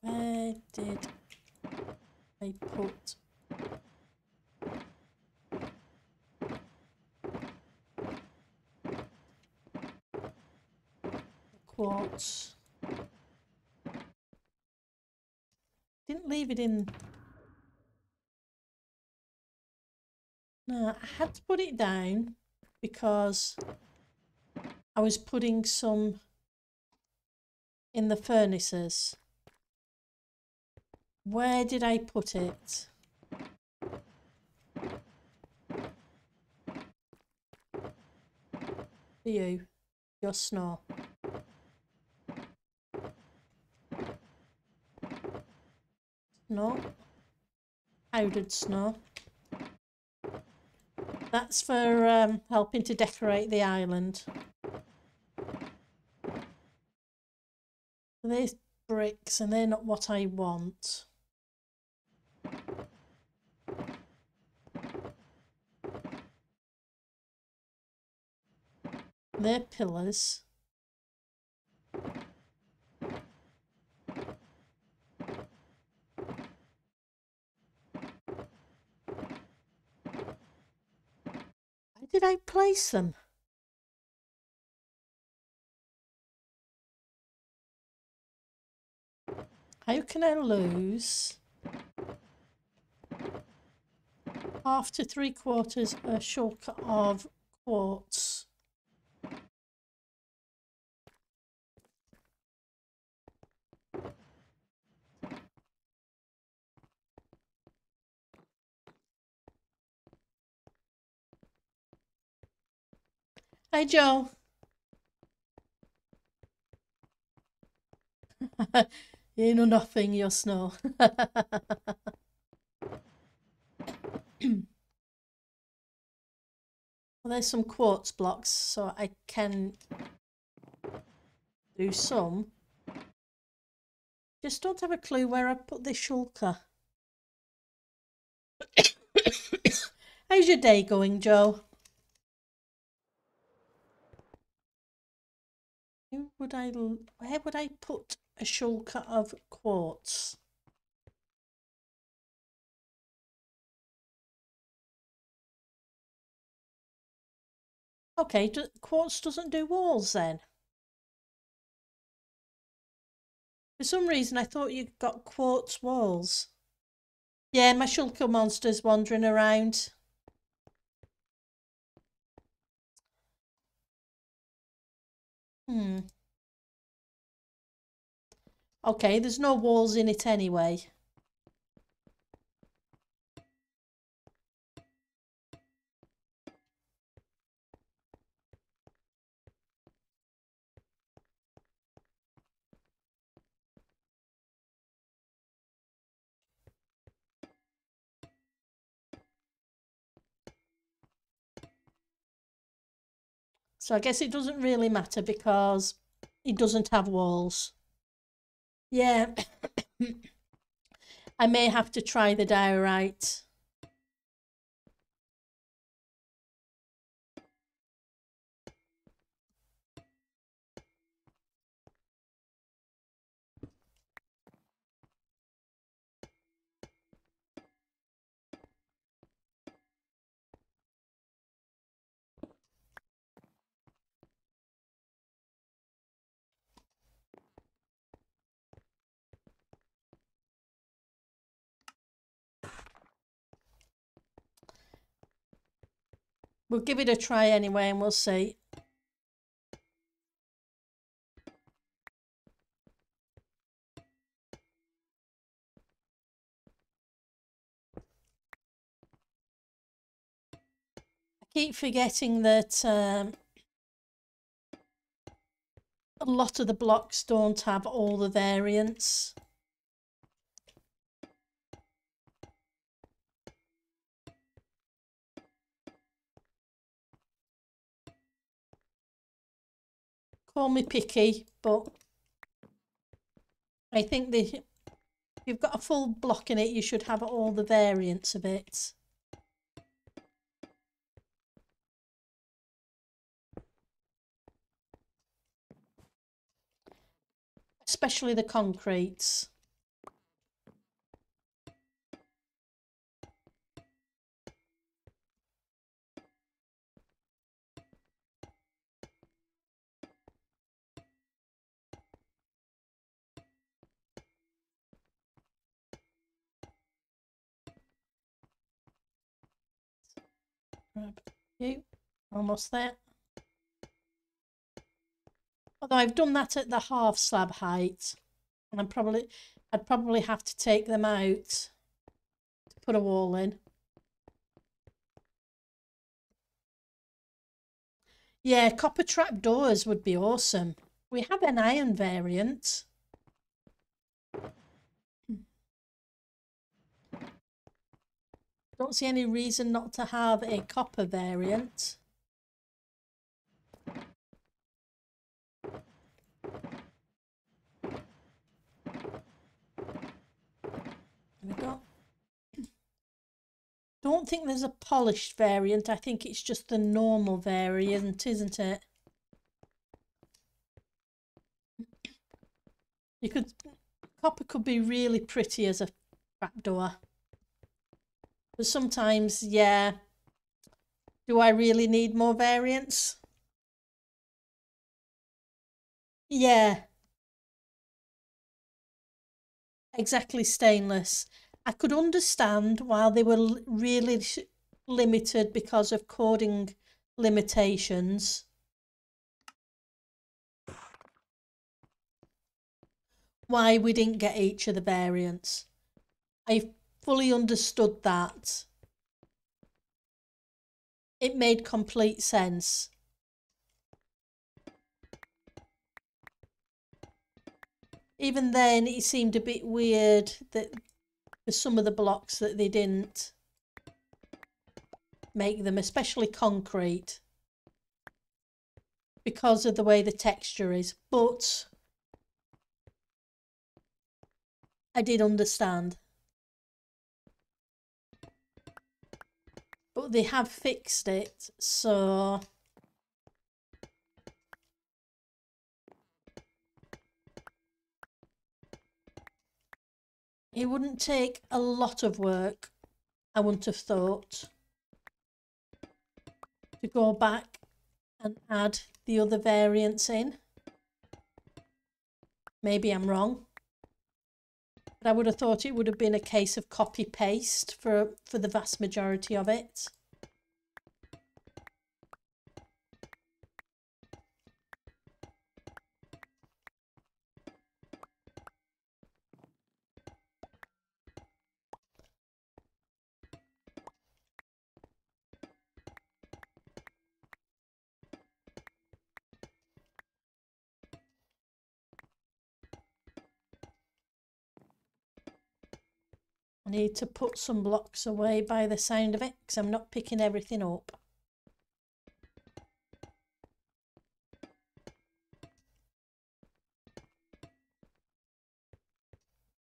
Where did I put the quartz? Didn't leave it in. No, I had to put it down because I was putting some in the furnaces. Where did I put it? For you, your snow. Snow. Powdered snow. That's for helping to decorate the island. They're bricks and they're not what I want. They're pillars. Where did I place them? How can I lose 1/2 to 3/4 a chunk of quartz? Hey Joe. You know nothing, your snow. Well, there's some quartz blocks, so I can do some. Just don't have a clue where I put this shulker. How's your day going, Joe? Where would I put a shulker of quartz? Okay, quartz doesn't do walls then. For some reason, I thought you got quartz walls. Yeah, my shulker monster's wandering around. Okay, there's no walls in it anyway. So I guess it doesn't really matter because it doesn't have walls. Yeah, I may have to try the diorite. We'll give it a try anyway and we'll see. I keep forgetting that a lot of the blocks don't have all the variants. Call me picky, but I think that if you've got a full block in it, you should have all the variants of it. Especially the concretes. Grab you. Almost there. Although I've done that at the half slab height, and I'd probably have to take them out to put a wall in. Yeah, copper trap doors would be awesome. We have an iron variant. Don't see any reason not to have a copper variant. There we go. Don't think there's a polished variant. I think it's just the normal variant, isn't it? Copper could be really pretty as a trapdoor. But sometimes, yeah. Do I really need more variants? Yeah. Exactly, stainless. I could understand why they were really limited because of coding limitations. Why we didn't get each of the variants. I fully understood that. It made complete sense. even then it seemed a bit weird that for some of the blocks that they didn't make them, especially concrete, because of the way the texture is. But I did understand. But they have fixed it, so it wouldn't take a lot of work, I wouldn't have thought, to go back and add the other variants in. Maybe I'm wrong, but I would have thought it would have been a case of copy paste for the vast majority of it. I need to put some blocks away by the sound of it because I'm not picking everything up.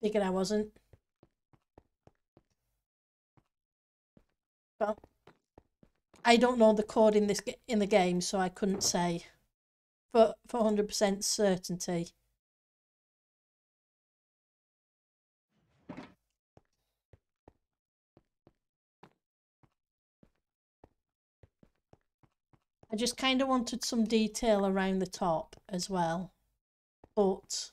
Figured I wasn't. Well, I don't know the code in the game, so I couldn't say for 100% certainty. I just kind of wanted some detail around the top as well, but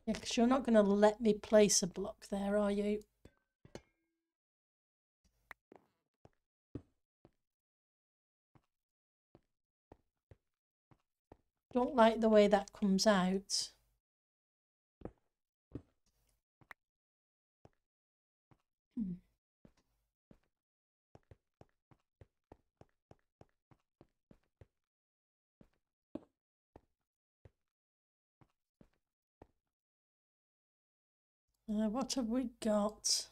yeah, because you're not going to let me place a block there, are you? Don't like the way that comes out. What have we got?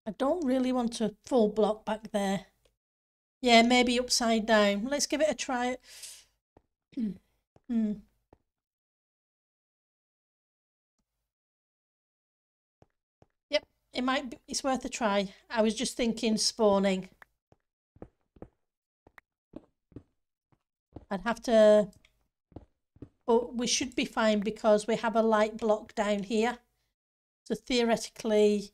I don't really want a full block back there. Yeah, maybe upside down. Let's give it a try. Yep, it might be, it's worth a try. I was just thinking spawning. I'd have to, but we should be fine because we have a light block down here. So theoretically,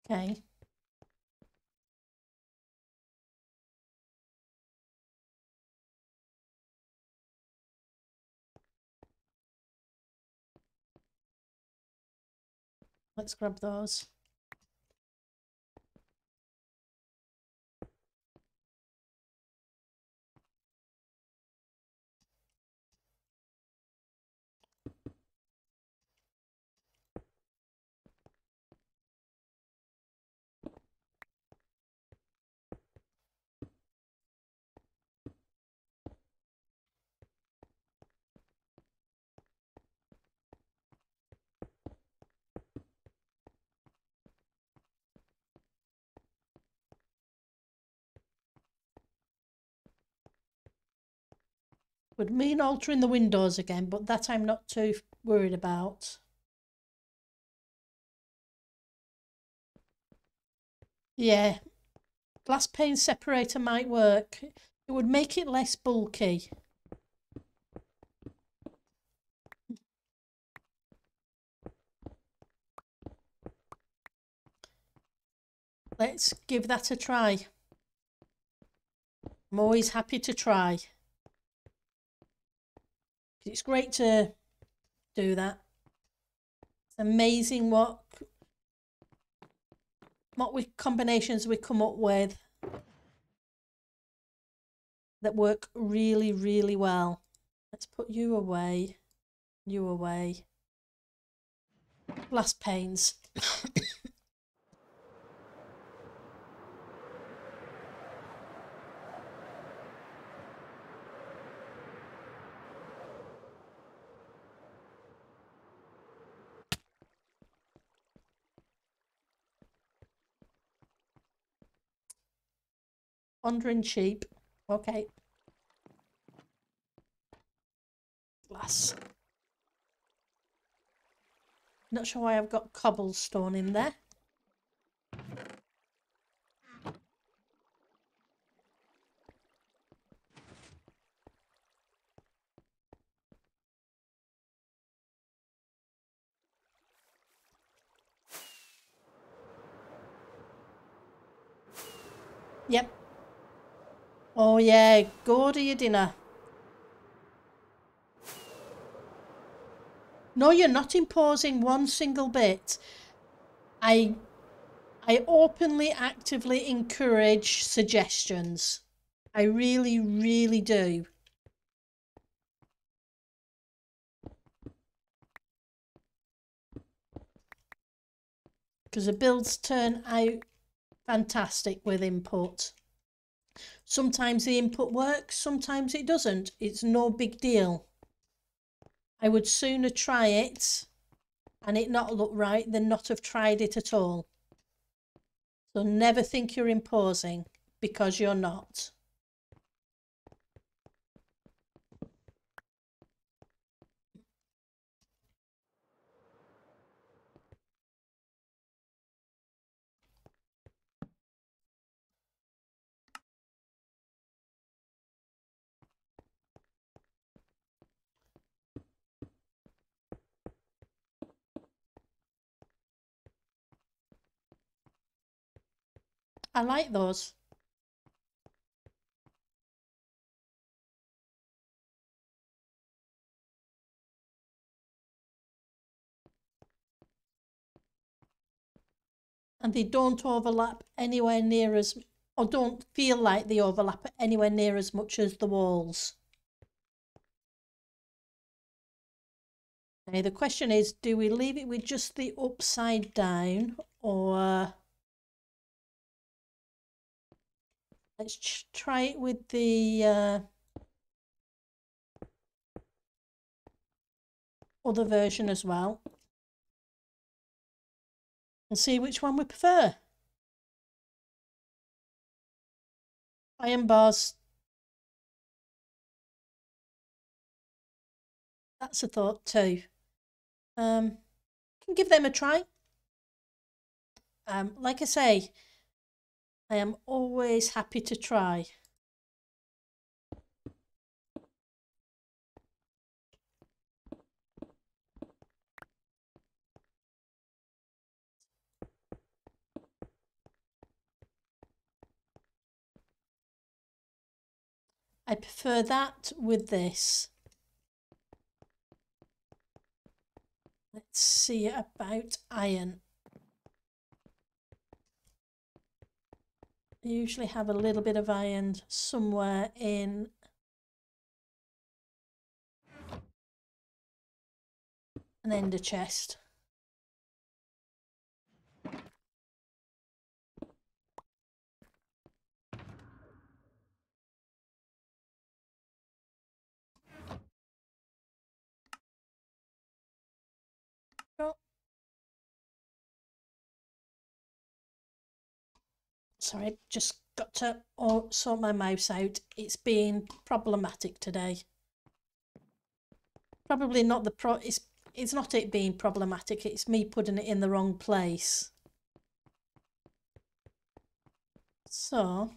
okay. Let's grab those. Would mean altering the windows again, but that I'm not too worried about. Yeah, glass pane separator might work. It would make it less bulky. Let's give that a try. I'm always happy to try. It's great to do that. It's amazing what combinations we come up with that work really, really well. Let's put you away. You away. Glass panes. Wandering sheep. Okay. Glass. Not sure why I've got cobblestone in there. Yep. Oh yeah, go to your dinner. No, you're not imposing one single bit. I openly, actively encourage suggestions. I really, really do. Because the builds turn out fantastic with input. Sometimes the input works, sometimes it doesn't. It's no big deal. I would sooner try it and it not look right than not have tried it at all. So never think you're imposing, because you're not. I like those. And they don't overlap anywhere near as, or don't feel like they overlap anywhere near as much as the walls. Okay, the question is, do we leave it with just the upside down, or let's try it with the other version as well, and see which one we prefer. Iron bars. That's a thought too. Can give them a try. Like I say, I am always happy to try. I prefer that with this. Let's see about iron. I usually have a little bit of iron somewhere in an ender chest. Oh. Sorry, just got to sort my mouse out. It's been problematic today. Probably not it's not it being problematic, it's me putting it in the wrong place. So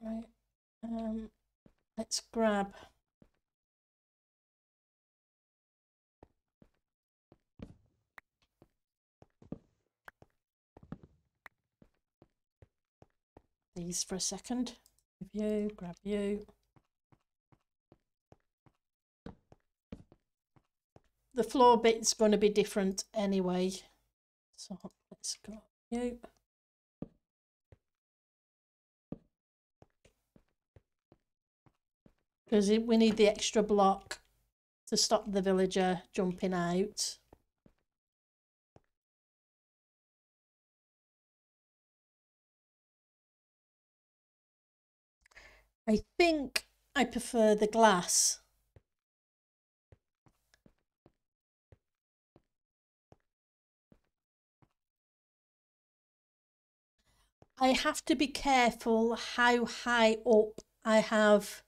right, let's grab these for a second. Grab you. The floor bit's going to be different anyway, so let's go you. Because we need the extra block to stop the villager jumping out. I think I prefer the glass. I have to be careful how high up I have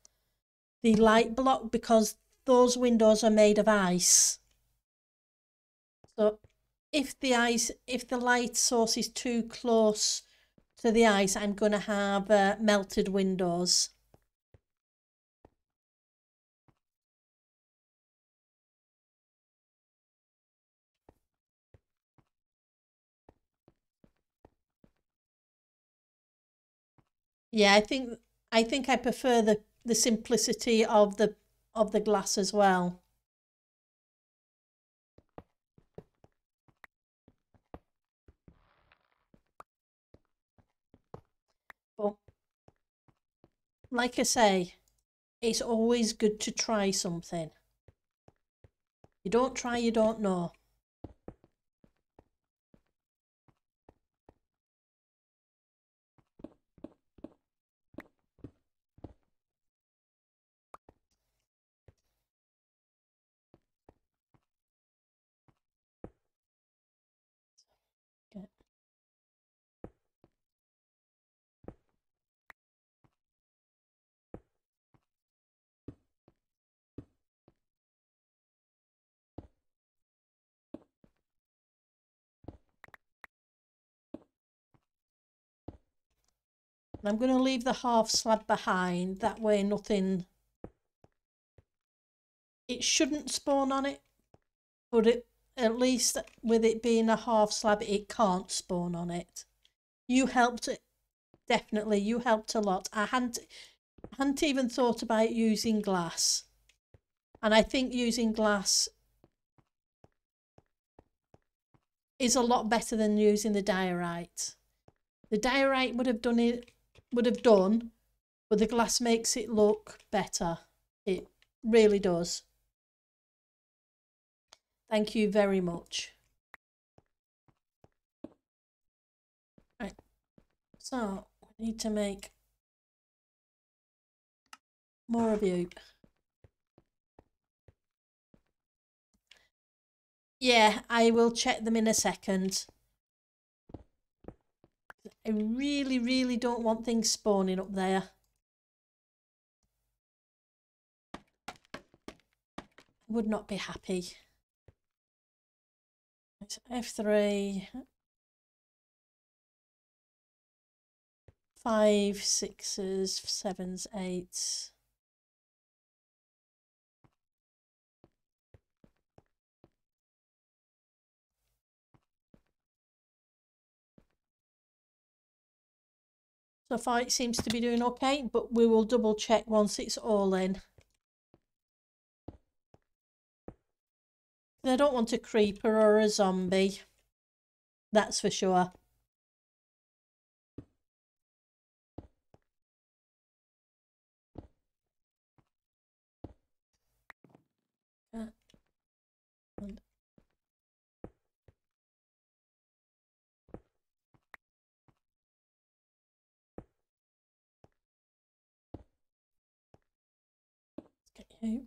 the light block because those windows are made of ice. So if the light source is too close to the ice, I'm going to have melted windows. Yeah, I think I prefer the simplicity of the glass as well. But like I say, it's always good to try something. You don't try, you don't know. Okay. I'm going to leave the half slab behind, that way nothing, it shouldn't spawn on it, but at least with it being a half slab, it can't spawn on it. You helped, definitely, you helped a lot. I hadn't even thought about using glass, and I think using glass is a lot better than using the diorite. The diorite would have done, but the glass makes it look better. It really does. Thank you very much. Right, so we need to make more of you. Yeah, I will check them in a second. I really, really don't want things spawning up there. I would not be happy. It's F3. 5, 6s, 7s, 8s. So far it seems to be doing okay, but we will double check once it's all in. I don't want a creeper or a zombie, that's for sure. you.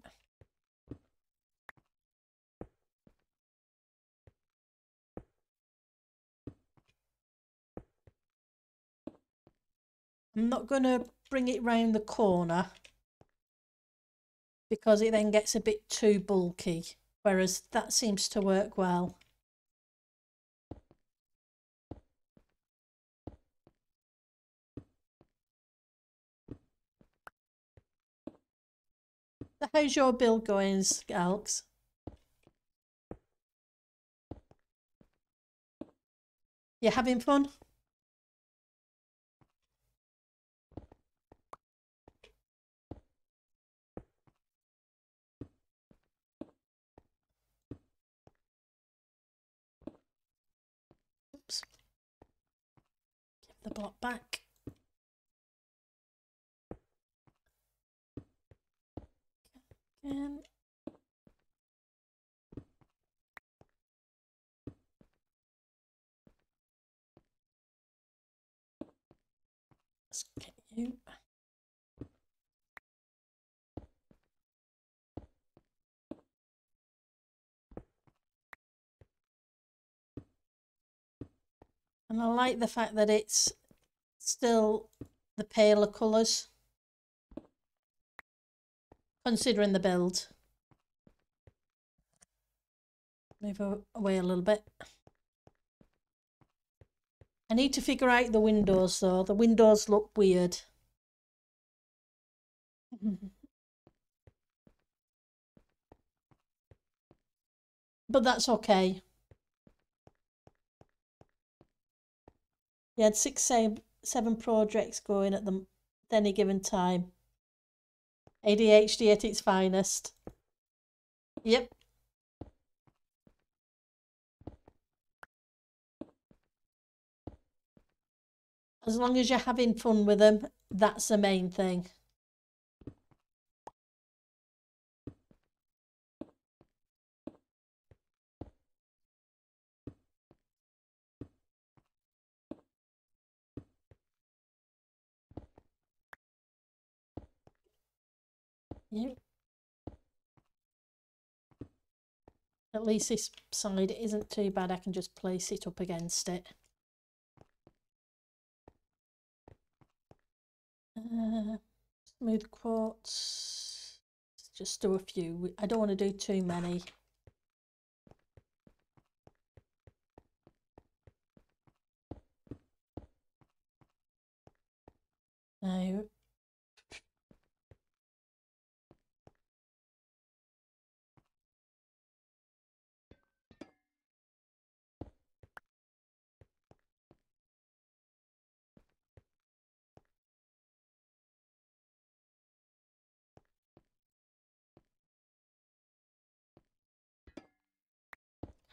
I'm not going to bring it round the corner because it then gets a bit too bulky, whereas that seems to work well. How's your build going, Skalks? You having fun? Oops. Give the block back. Again. Let's get you. And I like the fact that it's still the paler colours, considering the build. Move away a little bit. I need to figure out the windows though. The windows look weird. But that's okay. You had 7 projects going at any given time. ADHD at its finest. Yep. As long as you're having fun with them, that's the main thing. Yep. At least this side isn't too bad. I can just place it up against it. Smooth quartz. Let's just do a few. I don't want to do too many. No.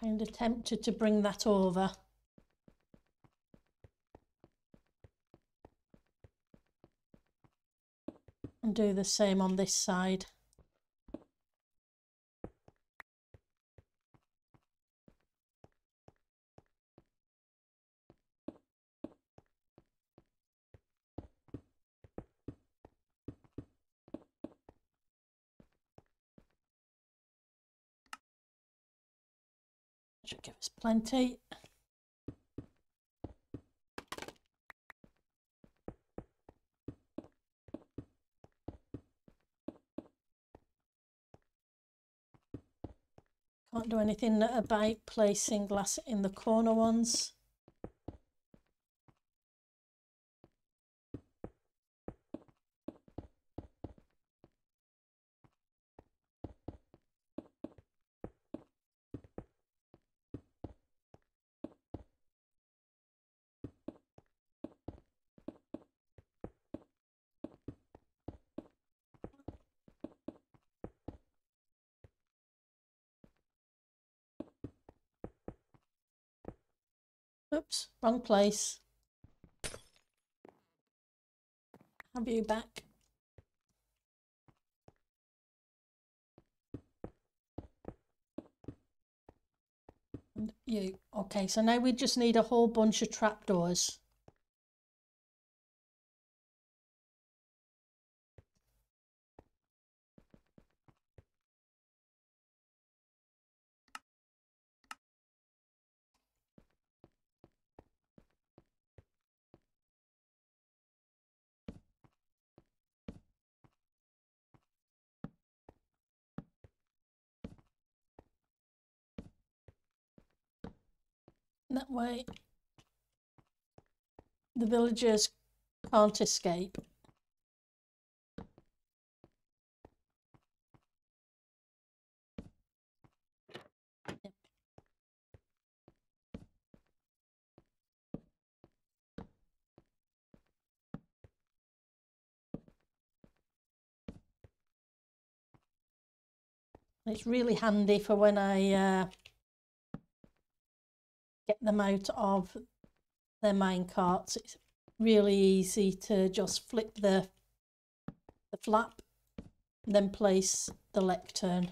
Kind of tempted to bring that over. And do the same on this side. Should give us plenty. Can't do anything about placing glass in the corner ones. Oops, wrong place. Have you back? And you. Okay, so now we just need a whole bunch of trapdoors. That way the villagers can't escape. It's really handy for when I get them out of their mine carts. It's really easy to just flip the flap and then place the lectern.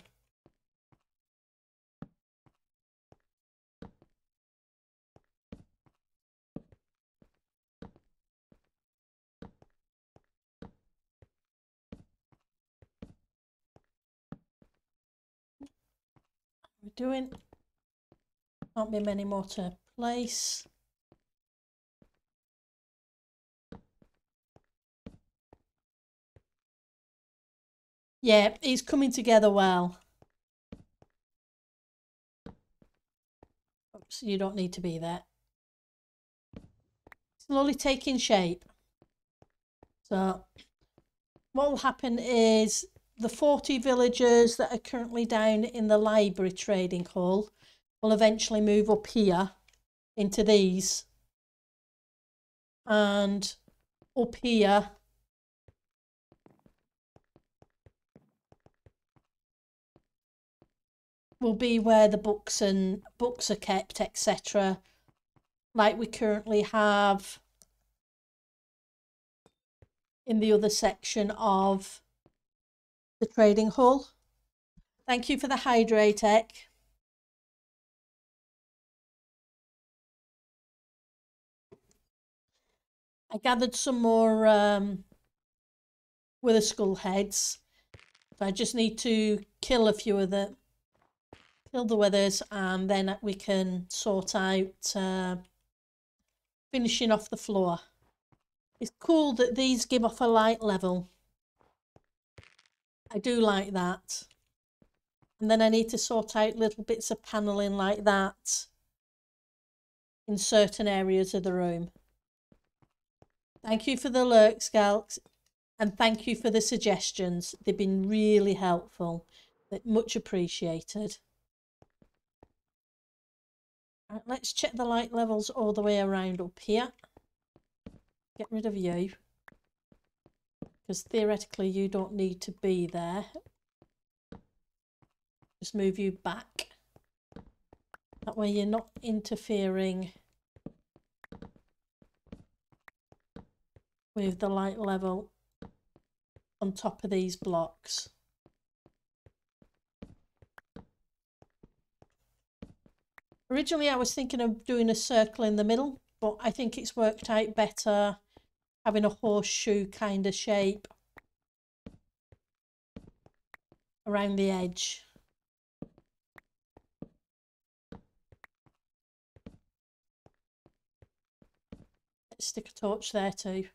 We're doing, can't be many more to place. Yeah, it's coming together well. Oops, you don't need to be there. Slowly taking shape. So what will happen is the 40 villagers that are currently down in the library trading hall will eventually move up here into these, and up here will be where the books are kept, etc., like we currently have in the other section of the trading hall. Thank you for the hydrate, Ek. I gathered some more wither skull heads. So I just need to kill a few of the withers, and then we can sort out finishing off the floor. It's cool that these give off a light level. I do like that. And then I need to sort out little bits of panelling like that in certain areas of the room. Thank you for the lurk, Scalks, and thank you for the suggestions. They've been really helpful. Much appreciated. Right, let's check the light levels all the way around up here. Get rid of you, because theoretically you don't need to be there. Just move you back. That way you're not interfering with the light level on top of these blocks. Originally I was thinking of doing a circle in the middle, but I think it's worked out better having a horseshoe kind of shape around the edge. Let's stick a torch there too.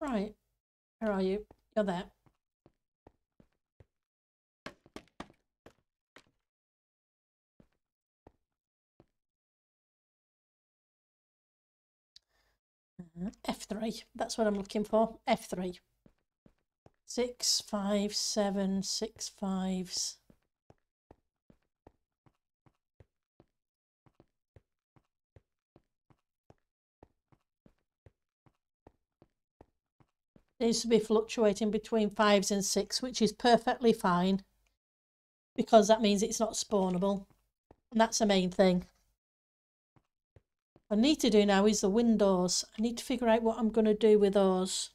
Right, where are you? You're there. F3, that's what I'm looking for. F3. 6, 5, 7, 6 fives. It needs to be fluctuating between 5s and 6, which is perfectly fine, because that means it's not spawnable, and that's the main thing. What I need to do now is the windows. I need to figure out what I'm going to do with those.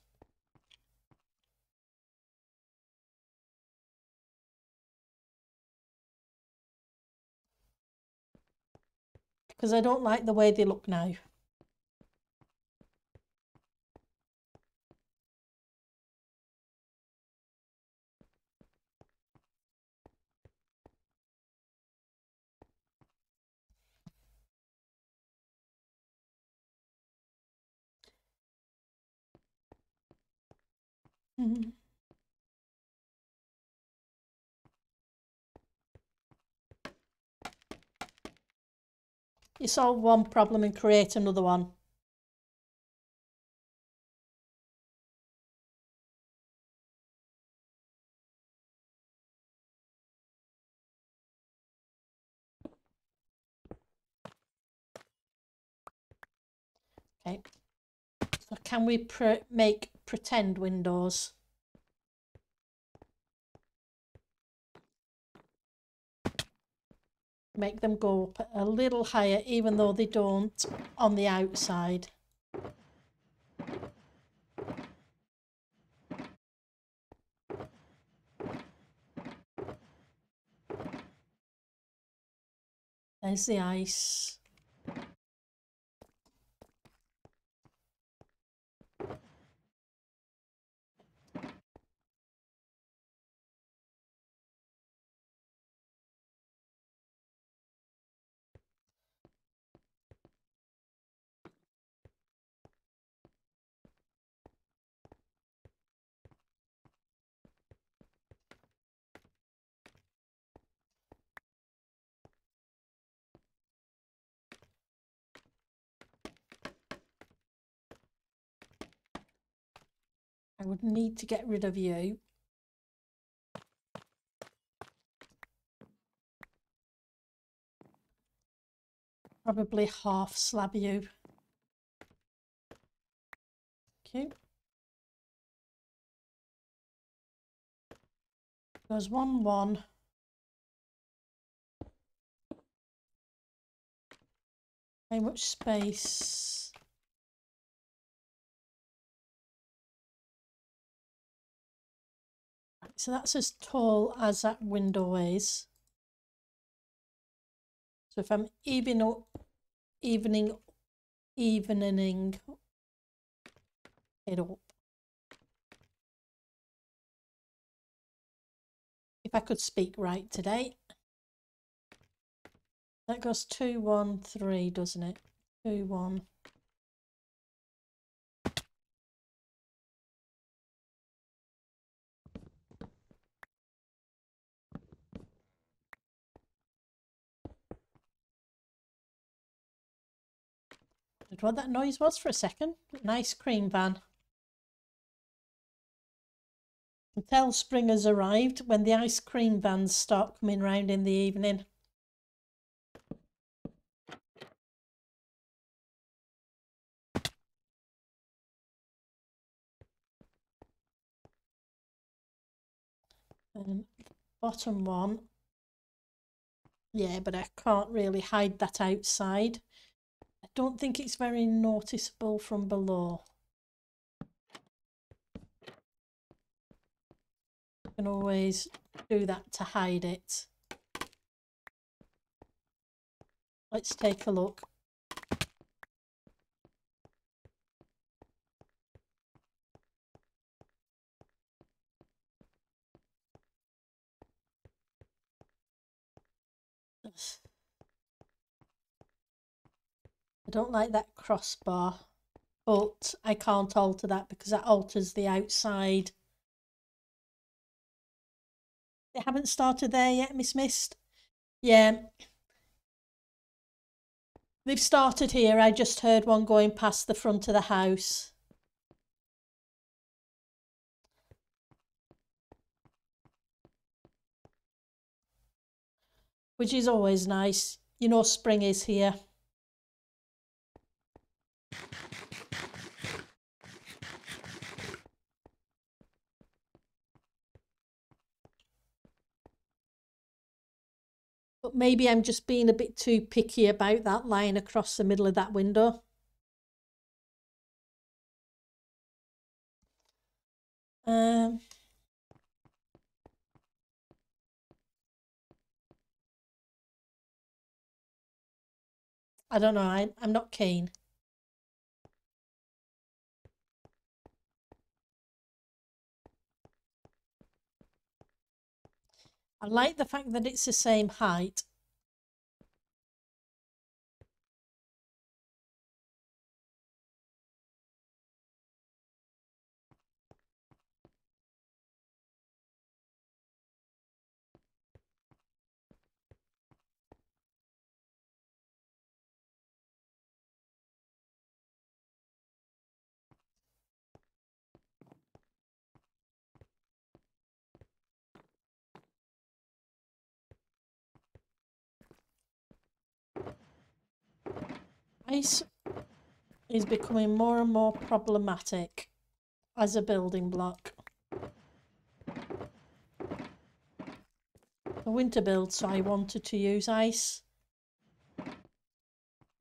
Because I don't like the way they look now. Mm-hmm. you solve one problem and create another one. Okay, so can we make pretend windows? Make them go up a little higher, even though they don't on the outside. There's the ice. I would need to get rid of you. Probably half slab you. Okay. Goes 1, 1. How much space? So that's as tall as that window is. So if I'm evening it up. If I could speak right today. That goes 2, 1, 3, doesn't it? 2, 1. Did what that noise was for a second. An ice cream van. Until spring has arrived when the ice cream vans start coming round in the evening. And bottom one. Yeah, but I can't really hide that outside. I don't think it's very noticeable from below. You can always do that to hide it. Let's take a look. I don't like that crossbar, but I can't alter that because that alters the outside. They haven't started there yet, Miss Mist? Yeah. They've started here. I just heard one going past the front of the house. Which is always nice. You know spring is here. But maybe I'm just being a bit too picky about that line across the middle of that window. I don't know. I'm not keen. I like the fact that it's the same height. Ice is becoming more and more problematic as a building block. A winter build, so I wanted to use ice. But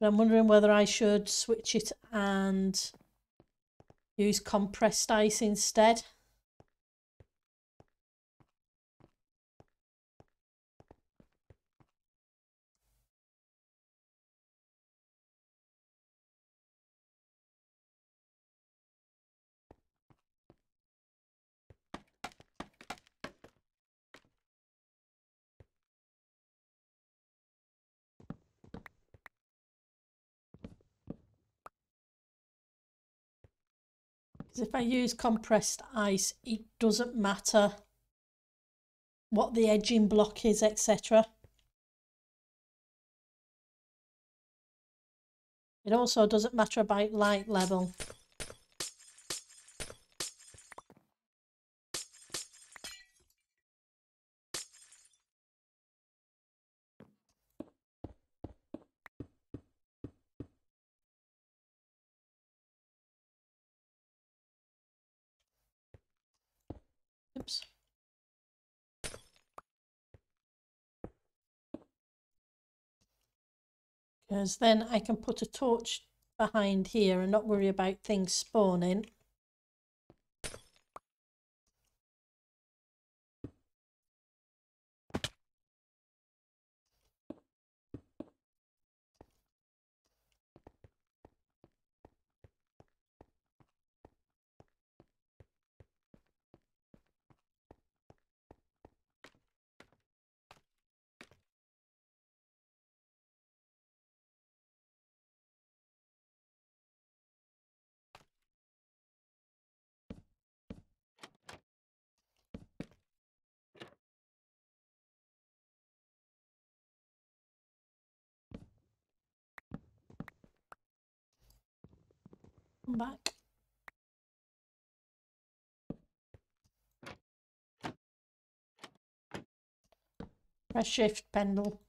I'm wondering whether I should switch it and use compressed ice instead. Because if I use compressed ice, it doesn't matter what the edging block is, etc. It also doesn't matter about light level. Oops. Because then I can put a torch behind here and not worry about things spawning. Come back. Press shift, Pendle.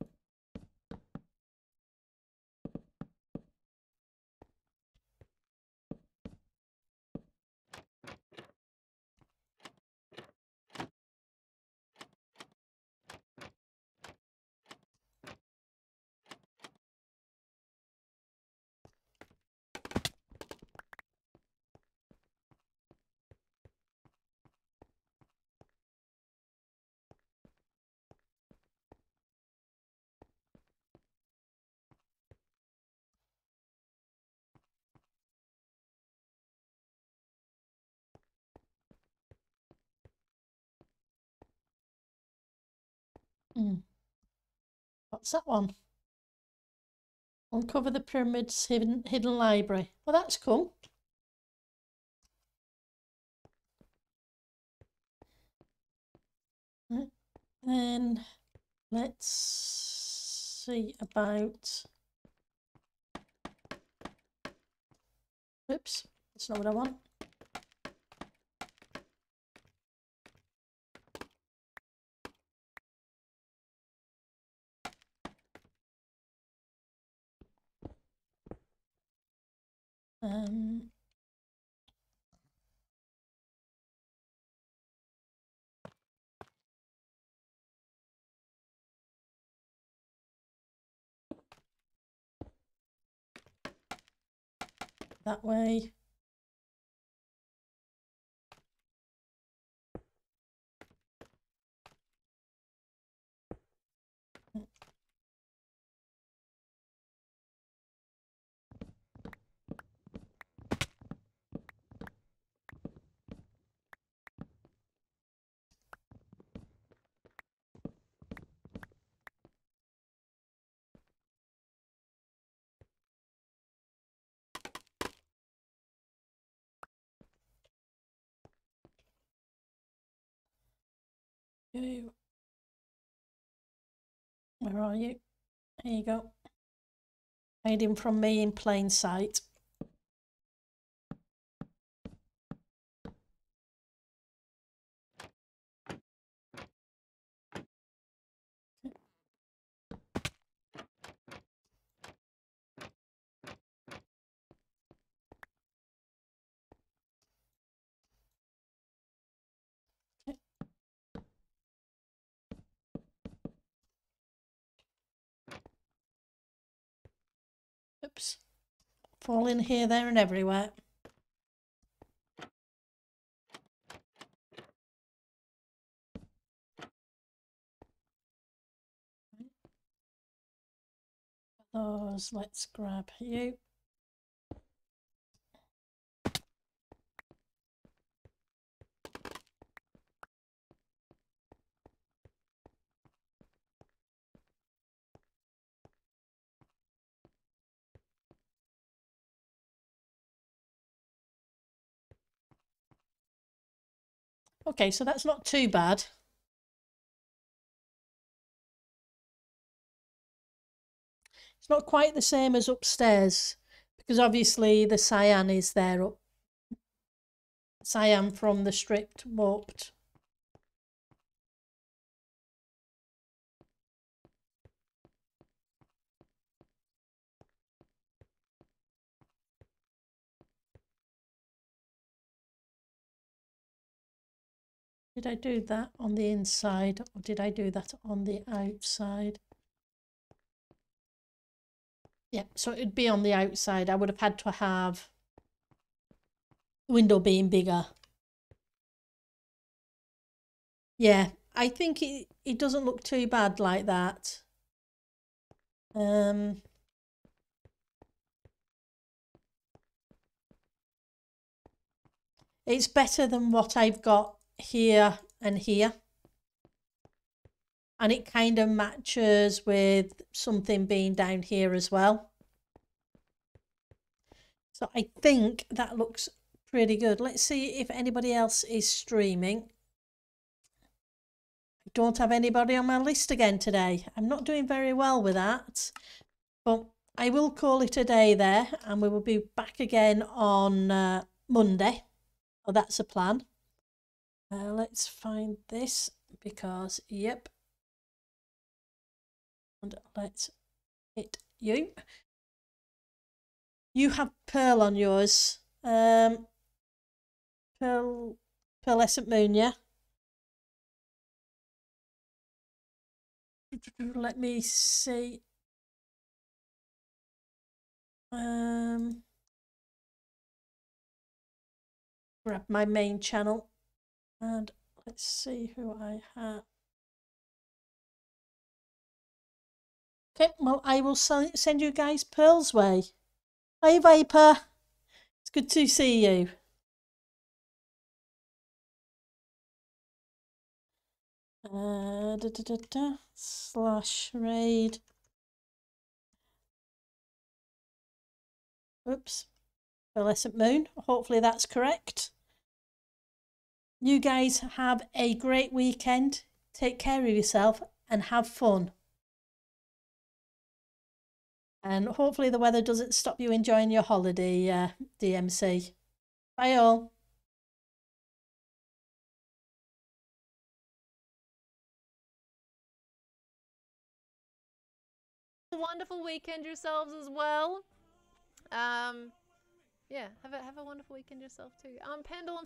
What's that one? Uncover the pyramid's hidden library. Well, that's cool. Then let's see about... Oops, that's not what I want. That way. Where are you? Here you go. Hiding from me in plain sight. Oops. Falling here, there and everywhere. Those, let's grab you. Okay, so that's not too bad. It's not quite the same as upstairs because obviously the cyan is there up. Cyan from the stripped warped. Did I do that on the inside or did I do that on the outside? Yeah, so it'd be on the outside. I would have had to have the window being bigger. Yeah, I think it doesn't look too bad like that. It's better than what I've got here and here. And it kind of matches with something being down here as well. So I think that looks pretty good. Let's see if anybody else is streaming. I don't have anybody on my list again today. I'm not doing very well with that. But I will call it a day there and we will be back again on Monday. Oh, that's a plan. Let's find this because, yep. And let's hit you. You have pearl on yours. Pearlescent moon, yeah? Let me see. Grab my main channel and let's see who I have. Okay, well, I will send you guys Pearl's way. Hi, Viper. It's good to see you. Slash raid. Oops. Pearlescent moon. Hopefully that's correct. You guys have a great weekend. Take care of yourself and have fun. And hopefully the weather doesn't stop you enjoying your holiday, DMC. Bye all. A wonderful weekend yourselves as well. Yeah, have a wonderful weekend yourself too. Pendulum